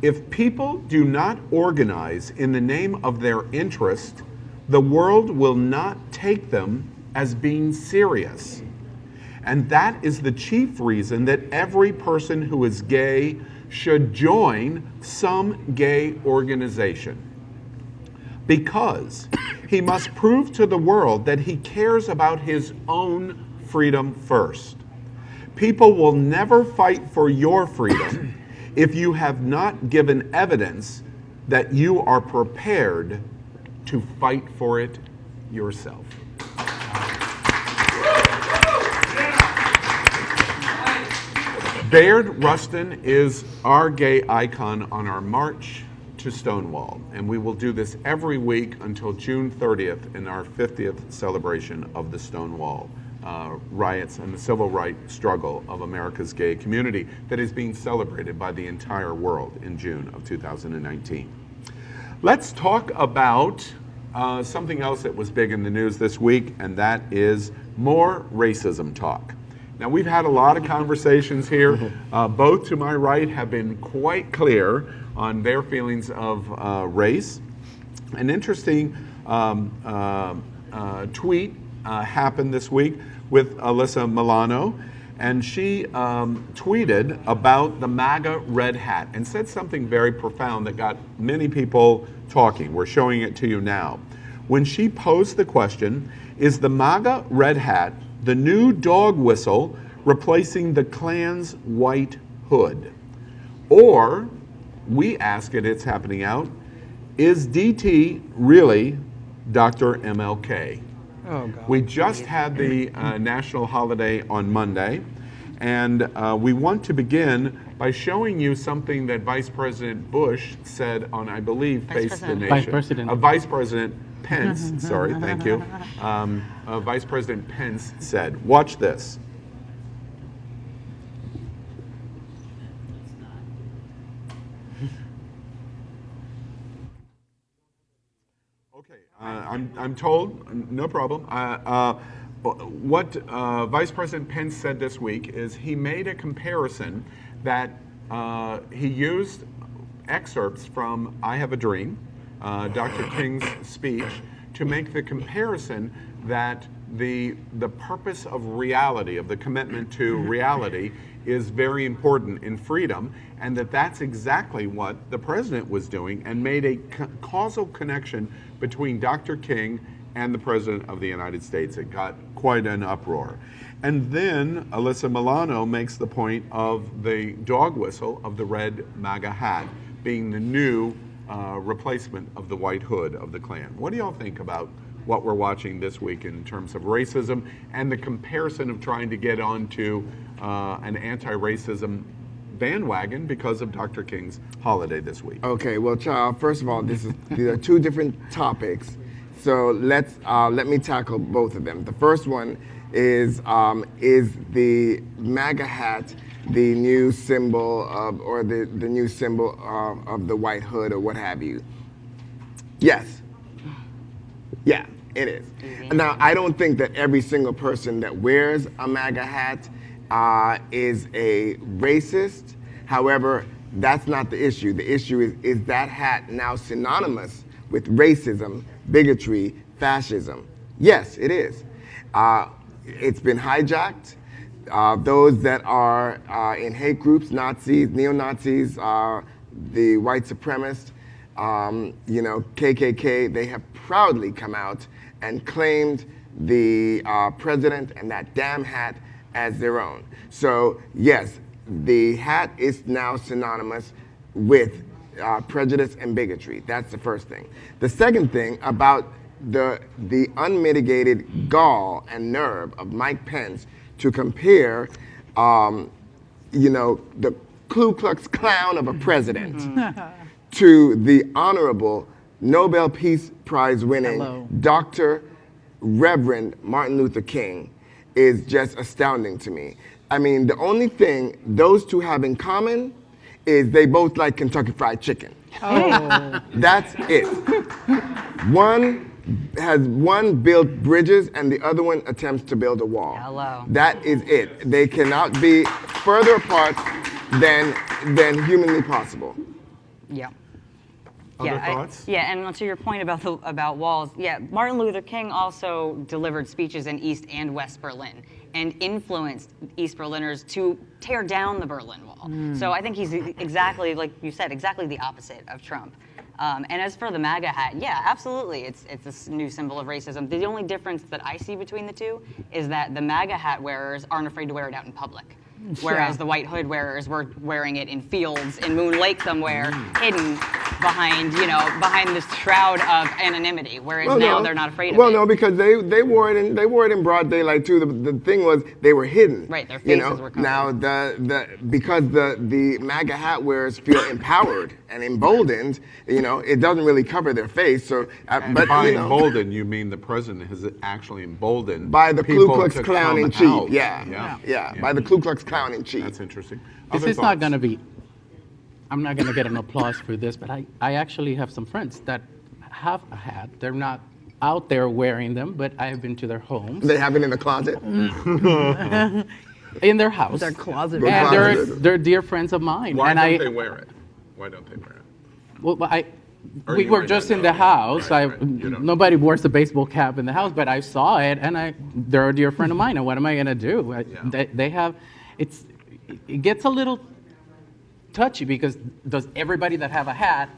"If people do not organize in the name of their interest, the world will not take them as being serious. And that is the chief reason that every person who is gay should join some gay organization. Because he must prove to the world that he cares about his own freedom first. People will never fight for your freedom if you have not given evidence that you are prepared to fight for it yourself." Bayard Rustin is our gay icon on our march to Stonewall, and we will do this every week until June 30th in our 50th celebration of the Stonewall riots and the civil rights struggle of America's gay community that is being celebrated by the entire world in June of 2019. Let's talk about something else that was big in the news this week, and that is more racism talk. Now, we've had a lot of conversations here. Both to my right have been quite clear on their feelings of race. An interesting tweet happened this week with Alyssa Milano, and she tweeted about the MAGA red hat and said something very profound that got many people talking. We're showing it to you now. When she posed the question, is the MAGA red hat the new dog whistle replacing the Klan's white hood? Or, we ask it, it's happening out, is DT really Dr. MLK? Oh, God. We just had the national holiday on Monday, and we want to begin by showing you something that Vice President Bush said on, I believe, Face the Nation. Vice President Pence, sorry, thank you. Vice President Pence said, watch this. Okay, I'm told, no problem. What Vice President Pence said this week is he made a comparison that he used excerpts from I Have a Dream, Dr. King's speech, to make the comparison that the purpose of reality, of the commitment to reality, is very important in freedom, and that's exactly what the president was doing, and made a causal connection between Dr. King and the President of the United States. It got quite an uproar. And then Alyssa Milano makes the point of the dog whistle of the red MAGA hat being the new replacement of the white hood of the Klan. What do y'all think about what we're watching this week in terms of racism and the comparison of trying to get onto an anti-racism bandwagon because of Dr. King's holiday this week? Okay, well, child, first of all, these are two different topics. So let me tackle both of them. The first one is the MAGA hat the new symbol of, or the new symbol of the white hood or what have you? Yes. Yeah, it is. Now, I don't think that every single person that wears a MAGA hat is a racist. However, that's not the issue. The issue is that hat now synonymous with racism, bigotry, fascism? Yes, it is. it's been hijacked. Those that are in hate groups, Nazis, neo-Nazis, the white supremacists, KKK, they have proudly come out and claimed the president and that damn hat as their own. So yes, the hat is now synonymous with prejudice and bigotry. That's the first thing. The second thing about the unmitigated gall and nerve of Mike Pence to compare, the Ku Klux Klan of a president to the honorable Nobel Peace Prize winning Dr. Reverend Martin Luther King is just astounding to me. I mean, the only thing those two have in common is they both like Kentucky Fried Chicken. Oh. That's it. One built bridges and the other one attempts to build a wall. Hello. That is it. They cannot be further apart than humanly possible. Yeah. Other thoughts? And to your point about walls, Martin Luther King also delivered speeches in East and West Berlin and influenced East Berliners to tear down the Berlin Wall. So I think he's exactly, like you said, exactly the opposite of Trump. And as for the MAGA hat, absolutely, it's a new symbol of racism. The only difference that I see between the two is that the MAGA hat wearers aren't afraid to wear it out in public. Whereas the white hood wearers were wearing it in fields in Moon Lake somewhere, hidden behind this shroud of anonymity. Whereas now they're not afraid of it. Well, no, because they wore it in broad daylight too. The thing was they were hidden. Right, their faces were covered. Now because the MAGA hat wearers feel empowered and emboldened, it doesn't really cover their face. So, but by emboldened, you mean the president has actually emboldened by the Ku Klux Klan in chief. Out. By the Ku Klux Klan in chief. That's interesting. This is not going to be. I'm not going to get an applause for this, but I actually have some friends that have a hat. They're not out there wearing them, but I have been to their homes. They have it in the closet? In their house. Their closet. And they're dear friends of mine. Why don't they wear it? Well, we were just in the house. Nobody wears a baseball cap in the house, but I saw it, and they're a dear friend of mine. And what am I going to do? They have, it gets a little touchy because does everybody that have a hat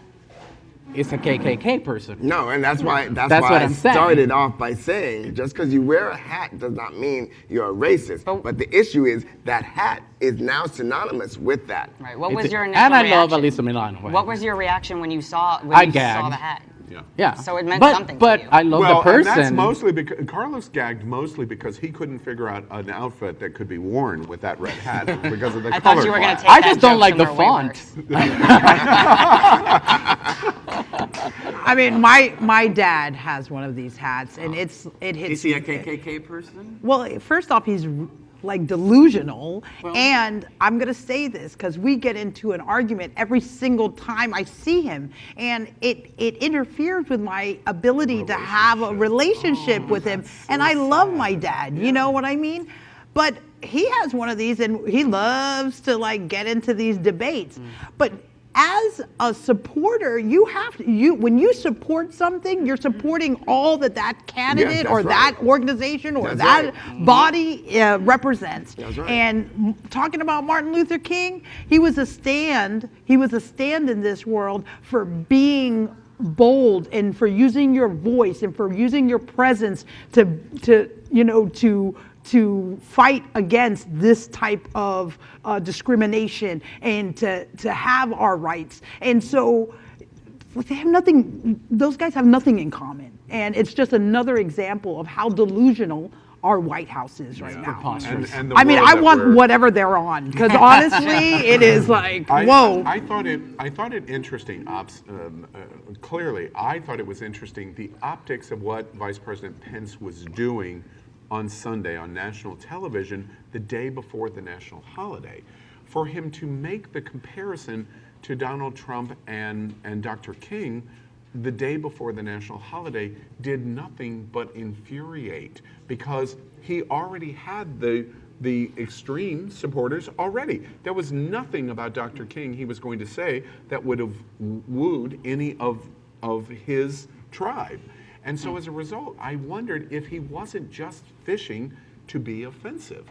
is a KKK person? No, and that's why what I I'm saying. started off by saying just because you wear a hat does not mean you're a racist. But the issue is that hat is now synonymous with that. Right. What was your initial And I reaction? love Alyssa Milano. What was your reaction when you saw the hat? Yeah. So it meant something But to you. I love the person. And that's mostly because Carlos gagged mostly because he couldn't figure out an outfit that could be worn with that red hat because of the color. I thought you were going to take I that just don't joke like the somewhere way font. I mean, my dad has one of these hats, and it hits. Is he a KKK person? Well, first off, he's like delusional, and I'm gonna say this because we get into an argument every single time I see him, and it interferes with my ability to have a relationship with him. And I love my dad, you know what I mean? But he has one of these, and he loves to like get into these debates. But as a supporter, when you support something, you're supporting all that candidate or that organization or that body represents. And talking about Martin Luther King, he was a stand in this world for being bold and for using your voice and for using your presence to fight against this type of discrimination and to have our rights. And so they have nothing, those guys have nothing in common. And it's just another example of how delusional our White House is right now. And I mean, I want whatever they're on, because honestly, it is like, whoa. I thought it interesting. Clearly, I thought it was interesting the optics of what Vice President Pence was doing on Sunday on national television the day before the national holiday. For him to make the comparison to Donald Trump and Dr. King the day before the national holiday did nothing but infuriate, because he already had the extreme supporters already. There was nothing about Dr. King he was going to say that would have wooed any of his tribe. And so as a result, I wondered if he wasn't just fishing to be offensive.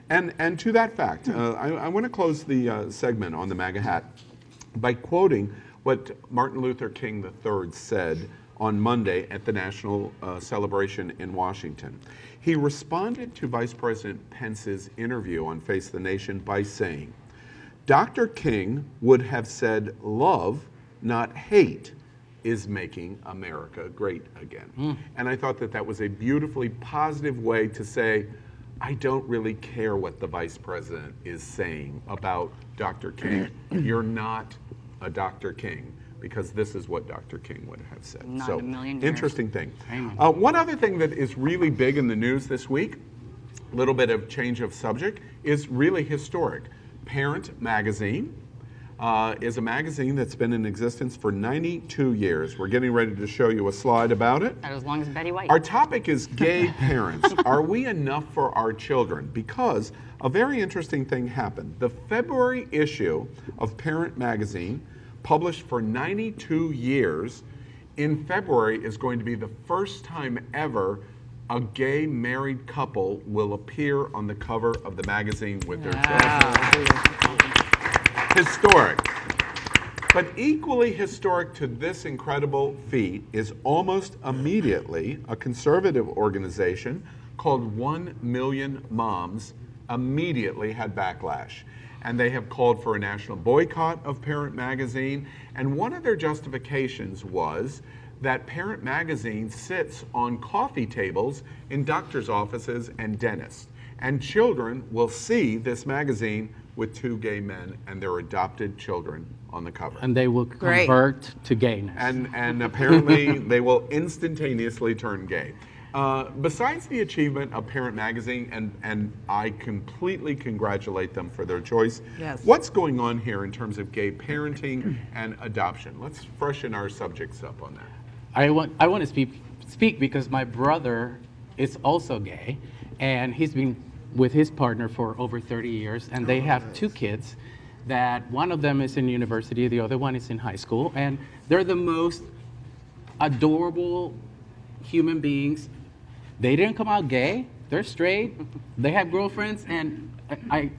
And to that fact, I want to close the segment on the MAGA hat by quoting what Martin Luther King III said on Monday at the national celebration in Washington. He responded to Vice President Pence's interview on Face the Nation by saying, Dr. King would have said love, not hate, is making America great again. And I thought that that was a beautifully positive way to say, I don't really care what the vice president is saying about Dr. King. You're not a Dr. King, because this is what Dr. King would have said. Not so, in a million years. interesting thing. One other thing that is really big in the news this week, a little bit of change of subject, is really historic. Parent Magazine is a magazine that's been in existence for 92 years. We're getting ready to show you a slide about it. Not as long as Betty White. Our topic is gay parents. Are we enough for our children? Because a very interesting thing happened. The February issue of Parent Magazine, published for 92 years, in February is going to be the first time ever a gay married couple will appear on the cover of the magazine with their children. Historic. But equally historic to this incredible feat is almost immediately a conservative organization called 1 Million Moms immediately had backlash. And they have called for a national boycott of Parent Magazine. And one of their justifications was that Parent Magazine sits on coffee tables in doctors' offices and dentists. And children will see this magazine with 2 gay men and their adopted children on the cover. And they will convert to gayness. And apparently they will instantaneously turn gay. Besides the achievement of Parent Magazine, and I completely congratulate them for their choice, Yes. what's going on here in terms of gay parenting and adoption? Let's freshen our subjects up on that. I want to speak because my brother is also gay, and he's been with his partner for over 30 years, and they have 2 kids. That one of them is in university, the other one is in high school, and they're the most adorable human beings. They didn't come out gay. They're straight. They have girlfriends, and I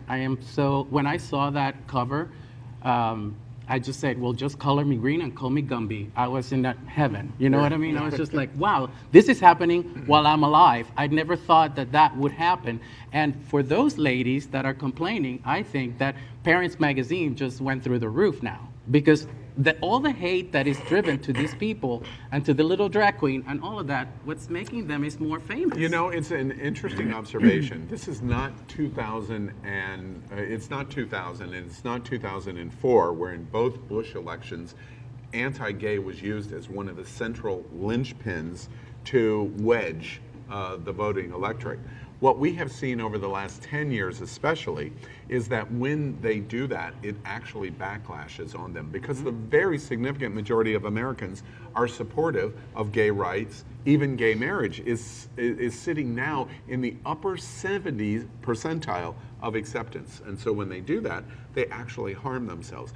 am so. When I saw that cover, I just said, well, just color me green and call me Gumby. I was in that heaven. You know what I mean? I was just like, wow, this is happening while I'm alive. I never thought that that would happen. And for those ladies that are complaining, I think that Parents Magazine just went through the roof now, because all the hate that is driven to these people and to the little drag queen and all of that, what's making them is more famous. You know, it's an interesting observation. This is not 2000 and it's not 2000 and it's not 2004, where in both Bush elections, anti-gay was used as one of the central linchpins to wedge the voting electorate. What we have seen over the last 10 years especially is that when they do that, it actually backlashes on them, because the very significant majority of Americans are supportive of gay rights. Even gay marriage is sitting now in the upper 70s percentile of acceptance. And so when they do that, they actually harm themselves.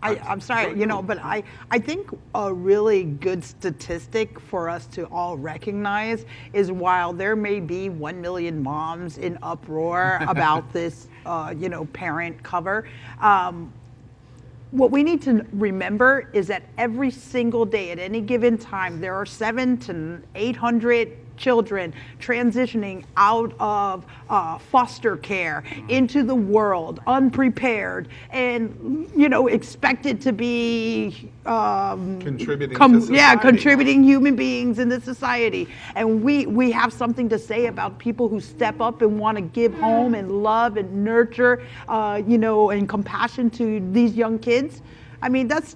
I'm sorry, you know, but I think a really good statistic for us to all recognize is, while there may be 1 million moms in uproar about this, you know, parent cover, what we need to remember is that every single day at any given time, there are 700 to 800 children transitioning out of foster care into the world unprepared and, you know, expected to be contributing to society. Contributing human beings in the society. And we have something to say about people who step up and want to give home and love and nurture, you know, and compassion to these young kids. I mean, that's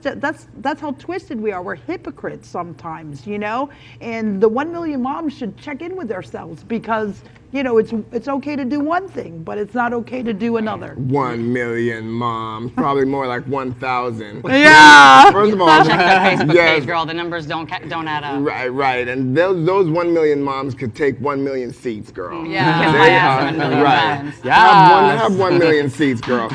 how twisted we are. We're hypocrites sometimes, you know? And the 1 million moms should check in with themselves, because, you know, it's okay to do one thing, but it's not okay to do another. 1 million moms, probably more like 1,000. Yeah. First of all, check their Facebook page, girl. The numbers don't add up. Right. And those 1 million moms could take 1 million seats, girl. Yeah. They are right. Have 1 million seats, girl.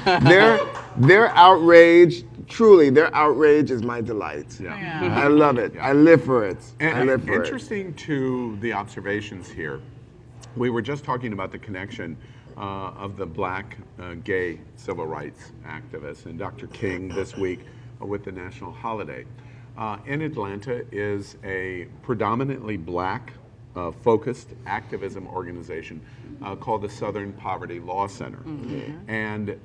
Their outrage. Truly, their outrage is my delight. Yeah. I love it. I live for it. And I live for it. Interesting to the observations here we were just talking about the connection of the black gay civil rights activists and Dr. King this week with the national holiday. In Atlanta is a predominantly black focused activism organization called the Southern Poverty Law Center. And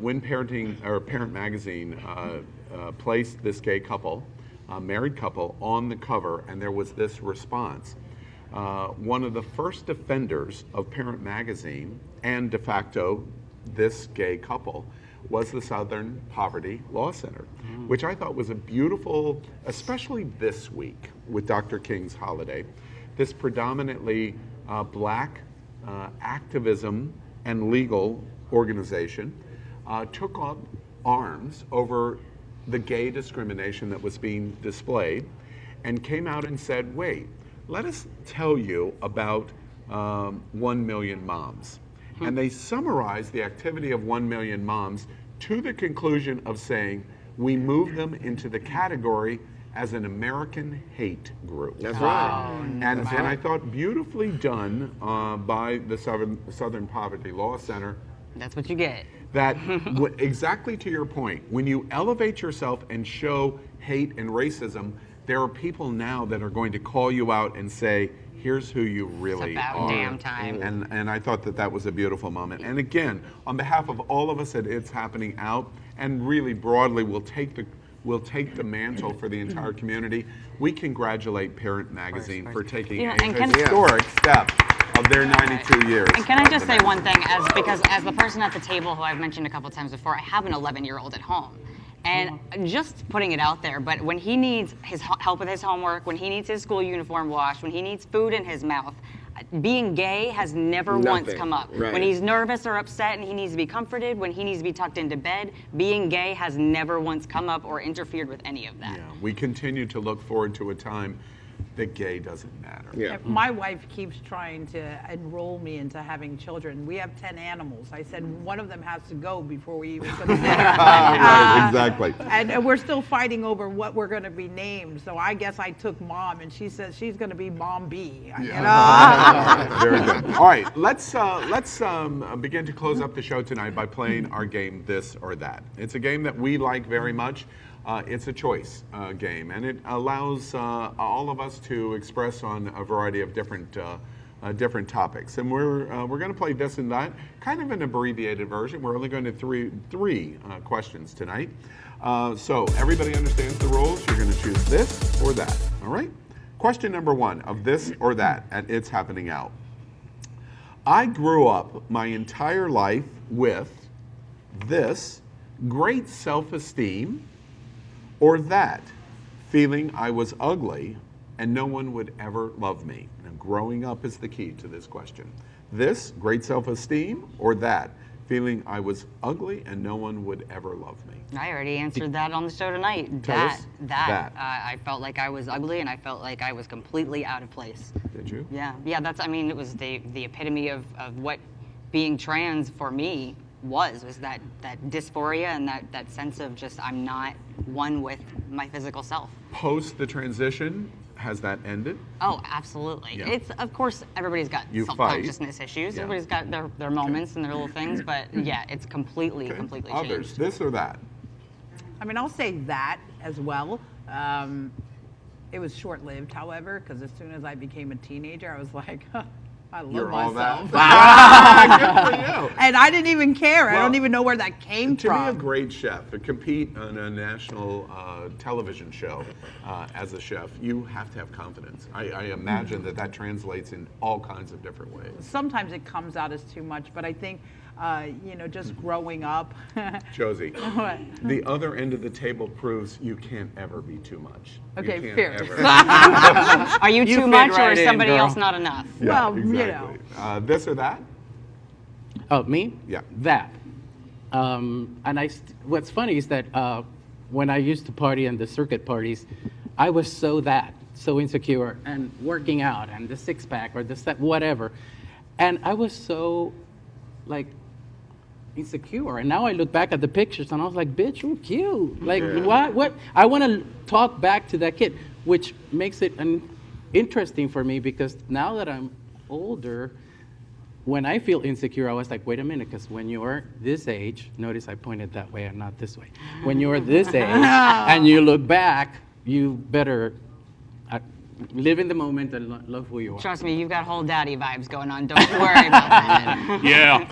when Parent Magazine placed this gay couple, married couple, on the cover, and there was this response. One of the first defenders of Parent Magazine and de facto this gay couple was the Southern Poverty Law Center, which I thought was a beautiful, especially this week with Dr. King's holiday, this predominantly black activism and legal organization took up arms over the gay discrimination that was being displayed and came out and said, wait, let us tell you about 1 Million Moms. And they summarized the activity of 1 Million Moms to the conclusion of saying, we move them into the category as an American hate group. That's right. And I thought beautifully done by the Southern Poverty Law Center. That's what you get. That, exactly to your point, when you elevate yourself and show hate and racism, there are people now that are going to call you out and say, here's who you really It's about are. damn time. And I thought that that was a beautiful moment. And again, on behalf of all of us at It's Happening Out, and really broadly, we'll take the mantle for the entire community. We congratulate Parent Magazine for taking a historic step of their 92 years. And can I just say one thing, because as the person at the table who I've mentioned a couple times before, I have an 11-year-old at home. And just putting it out there, but when he needs his help with his homework, when he needs his school uniform washed, when he needs food in his mouth, being gay has never once come up. Right. When he's nervous or upset and he needs to be comforted, when he needs to be tucked into bed, being gay has never once come up or interfered with any of that. Yeah, we continue to look forward to a time that gay doesn't matter. Yeah. My wife keeps trying to enroll me into having children. We have 10 animals. I said one of them has to go before we even put it there. Right, exactly. And we're still fighting over what we're going to be named. So I guess I took Mom, and she says she's going to be Mom B. You know? Very good. All right, let's begin to close up the show tonight by playing our game, This or That. It's a game that we like very much. It's a choice game, and it allows all of us to express on a variety of different topics. And we're going to play This and That, kind of an abbreviated version. We're only going to three questions tonight. So everybody understands the rules. You're going to choose this or that. All right. Question number 1 of This or That at It's Happening Out. I grew up my entire life with this great self-esteem, or that, feeling I was ugly and no one would ever love me. Now, growing up is the key to this question. This, great self-esteem, or that, feeling I was ugly and no one would ever love me. I already answered that on the show tonight. That. I felt like I was ugly and I felt like I was completely out of place. Did you? Yeah, it was the epitome of what being trans for me was that dysphoria and that sense of just I'm not one with my physical self. Post the transition, has that ended? Oh, absolutely. Yeah. It's, of course, everybody's got You self-consciousness issues. Yeah. Everybody's got their moments and their little things, but yeah, it's completely changed. Others, this or that? I mean, I'll say that as well. It was short-lived, however, because as soon as I became a teenager, I was like, I love You're all myself. that? Good for you. And I didn't even care. Well, I don't even know where that came To from. be a great chef, to compete on a national television show as a chef, you have to have confidence. I imagine that translates in all kinds of different ways. Sometimes it comes out as too much, but I think, just growing up. Josie, What? the other end of the table proves you can't ever be too much. Okay, you can't fair. ever. Are you too fit much or right is in, somebody girl. else not enough? Yeah, Well, exactly. This or that? Oh, me? Yeah. That. And what's funny is that when I used to party in the circuit parties, I was so insecure and working out and the six-pack or the whatever. And I was so, insecure. And now I look back at the pictures and I was like, bitch, you're cute. Like, what? I want to talk back to that kid, which makes it interesting for me because now that I'm older, when I feel insecure, I was like, wait a minute, because when you're this age, notice I pointed that way and not this way. When you're this age and you look back, you better live in the moment and love who you are. Trust me, you've got whole daddy vibes going on. Don't worry about that. Yeah.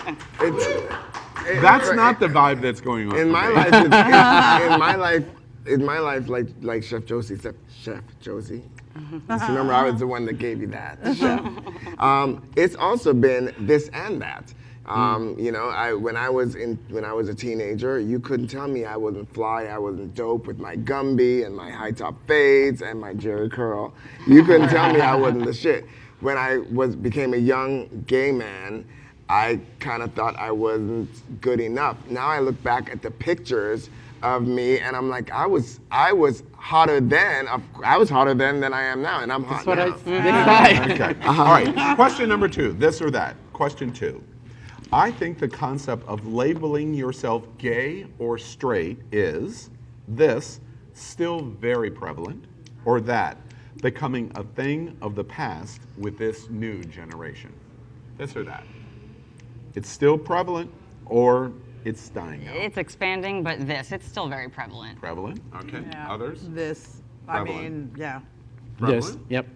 That's not the vibe that's going on. In my for me. life, in my life, like Chef Josie said, Chef Josie. Just remember, I was the one that gave you that, Chef. It's also been this and that. You know, when I was a teenager, you couldn't tell me I wasn't fly, I wasn't dope with my Gumby and my high top fades and my Jerry curl. You couldn't tell me I wasn't the shit. When I became a young gay man, I kind of thought I wasn't good enough. Now I look back at the pictures of me and I'm like, I was hotter then. I was hotter then than I am now, and I'm hot now. Okay. All right. Question number 2. This or that. Question 2. I think the concept of labeling yourself gay or straight is this still very prevalent, or that becoming a thing of the past with this new generation. This or that. It's still prevalent, or it's dying out. It's expanding, but it's still very prevalent. Prevalent. Okay. Yeah. Others. This. Prevalent. I mean, yeah. Prevalent? This. Yep.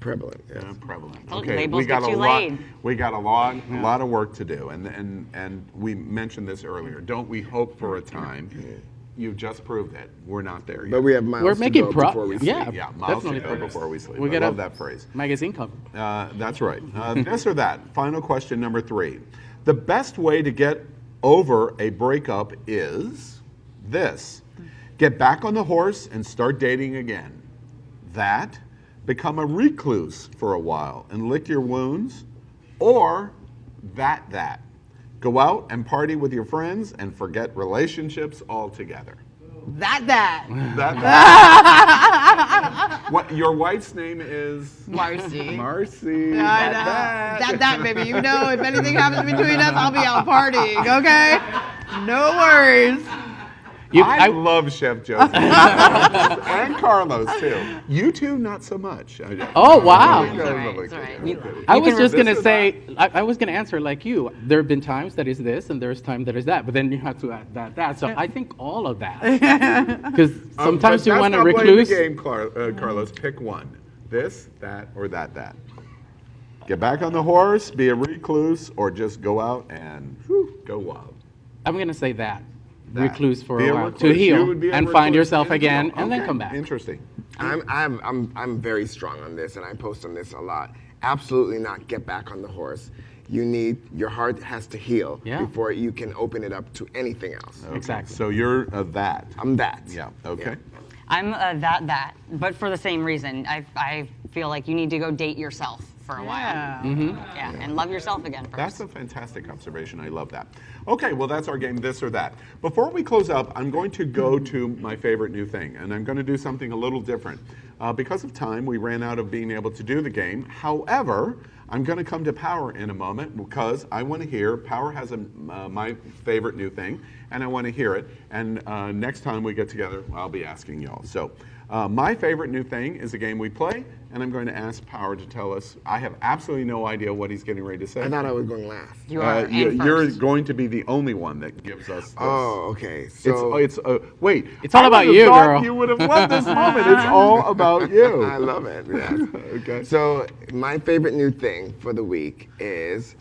Prevalent. Yes. Prevalent. Told you, Okay. labels get you laid. We got a lot of work to do, and we mentioned this earlier. Don't we hope for a time? You've just proved it. We're not there yet. But we have miles We're to making go before we sleep. Yeah, miles to definitely go before we sleep. We I get love a that phrase. magazine cover. That's right. This or that. Final question number 3. The best way to get over a breakup is this. Get back on the horse and start dating again. That. Become a recluse for a while and lick your wounds. Or that. Go out and party with your friends and forget relationships altogether. That. What, your wife's name is? Marcy. Marcy. I know. That, baby. You know, if anything happens between us, I'll be out partying, okay? No worries. I love Chef Josie. And Carlos, too. You two, not so much. Oh, wow. It's all right. I was just going to say, I was going to answer like you. There have been times that is this, and there's time that is that. But then you have to add that. So I think all of that. Because sometimes you want to recluse. The game, Carlos. Pick one. This, that, or that. Get back on the horse, be a recluse, or just go out and go wild. I'm going to say that. Recluse for Be a a while recluse. to You heal would be a and find recluse yourself and again, heal. and then Okay. come back. Interesting. I'm very strong on this, and I post on this a lot. Absolutely not get back on the horse. Your heart has to heal before you can open it up to anything else. Okay. Exactly. So you're a that. I'm that. Yeah. Okay. I'm that, but for the same reason. I feel like you need to go date yourself for a while. Yeah, and love yourself again first. That's a fantastic observation. I love that. Okay, well, that's our game, this or that. Before we close up, I'm going to go to my favorite new thing, and I'm going to do something a little different. Because of time, we ran out of being able to do the game. However, I'm going to come to Power in a moment because I want to hear, Power has my favorite new thing, and I want to hear it. And next time we get together, I'll be asking y'all. So my favorite new thing is a game we play, and I'm going to ask Power to tell us. I have absolutely no idea what he's getting ready to say. I thought I was going last. You are. You're going to be the only one that gives us this. Oh, okay. So Wait. It's all about you, girl. You would have loved this moment. It's all about you. I love it. Yes. Okay. So my favorite new thing for the week is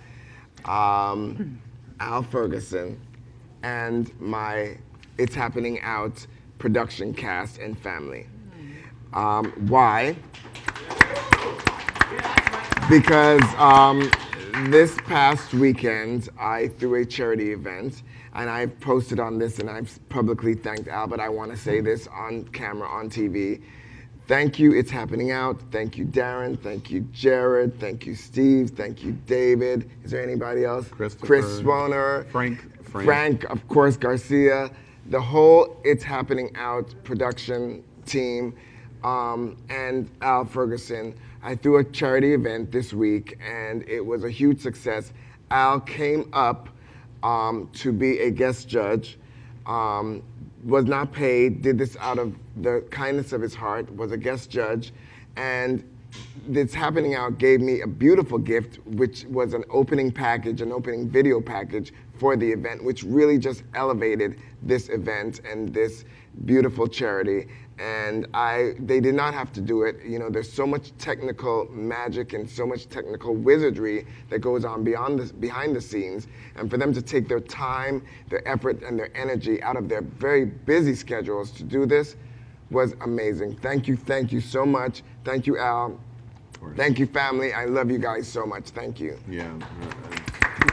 Al Ferguson and my It's Happening Out production cast and family. Why? Because this past weekend, I threw a charity event, and I've posted on this, and I've publicly thanked Al, but I want to say this on camera, on TV. Thank you, It's Happening Out. Thank you, Darren. Thank you, Jared. Thank you, Steve. Thank you, David. Is there anybody else? Chris Swoner. Frank, of course, Garcia. The whole It's Happening Out production team, and Al Ferguson. I threw a charity event this week, and it was a huge success. Al came up to be a guest judge, was not paid, did this out of the kindness of his heart, was a guest judge, and this happening out gave me a beautiful gift, which was an opening package, an opening video package for the event, which really just elevated this event and this beautiful charity. And they did not have to do it. You know, there's so much technical magic and so much technical wizardry that goes on behind the scenes. And for them to take their time, their effort, and their energy out of their very busy schedules to do this was amazing. Thank you so much. Thank you, Al. Thank you, family. I love you guys so much. Thank you. Yeah.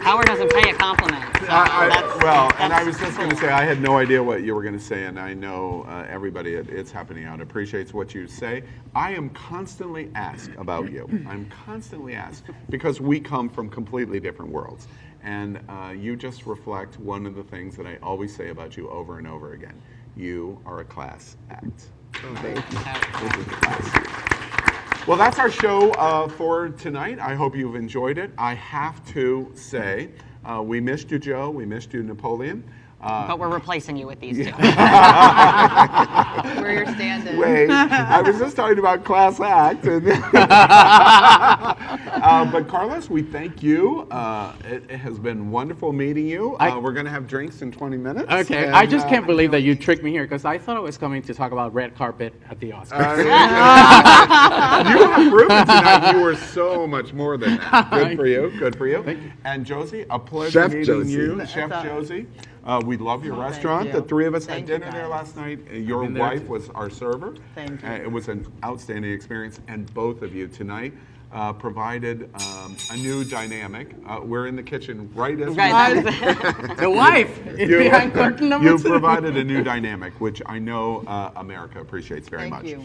Power doesn't pay a compliment. So and I was just going to say, I had no idea what you were going to say, and I know everybody at It's Happening Out appreciates what you say. I am constantly asked about you. I'm constantly asked, because we come from completely different worlds. And you just reflect one of the things that I always say about you over and over again. You are a class act. Oh, thank you. This is the class. Well, that's our show for tonight. I hope you've enjoyed it. I have to say, we missed you, Joe. We missed you, Napoleon. But we're replacing you with these two. We're your stand-in. Wait, I was just talking about class act. But Carlos, we thank you. It has been wonderful meeting you. We're going to have drinks in 20 minutes. Okay, and, I just can't believe that you tricked me here, because I thought I was coming to talk about red carpet at the Oscars. You have proven tonight you were so much more than that. Good for you. Good for you. Thank you. And Josie, a pleasure Chef meeting Josie. you, Chef Josie. We love your restaurant. you. The three of us Thank had you, dinner there guys. last night. Your been there wife too. was our server. Thank you. It was an outstanding experience, and both of you tonight provided a new dynamic. We're in the kitchen right as The wife is behind curtain number you two. provided a new dynamic, which I know America appreciates very Thank much. you.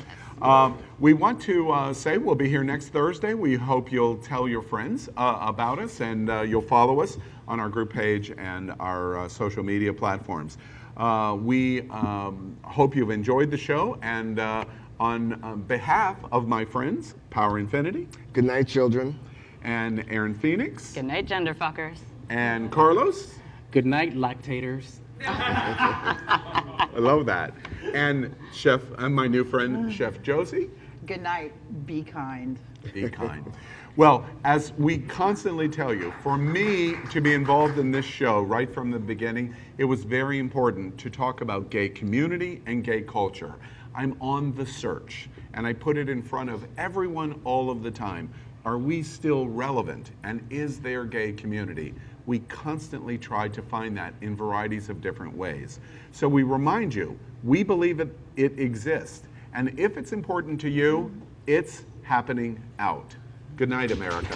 We want to say we'll be here next Thursday. We hope you'll tell your friends about us, and you'll follow us on our group page and our social media platforms. We hope you've enjoyed the show, and on behalf of my friends, Power Infiniti. Good night, children. And Aaron Phoenix. Good night, gender fuckers. And Carlos. Good night, lactators. I love that. And Chef, and my new friend, Chef Josie. Good night. Be kind. Be kind. Well, as we constantly tell you, for me to be involved in this show right from the beginning, it was very important to talk about gay community and gay culture. I'm on the search, and I put it in front of everyone all of the time. Are we still relevant, and is there gay community? We constantly try to find that in varieties of different ways. So we remind you, we believe it exists, and if it's important to you, it's happening out. Good night, America.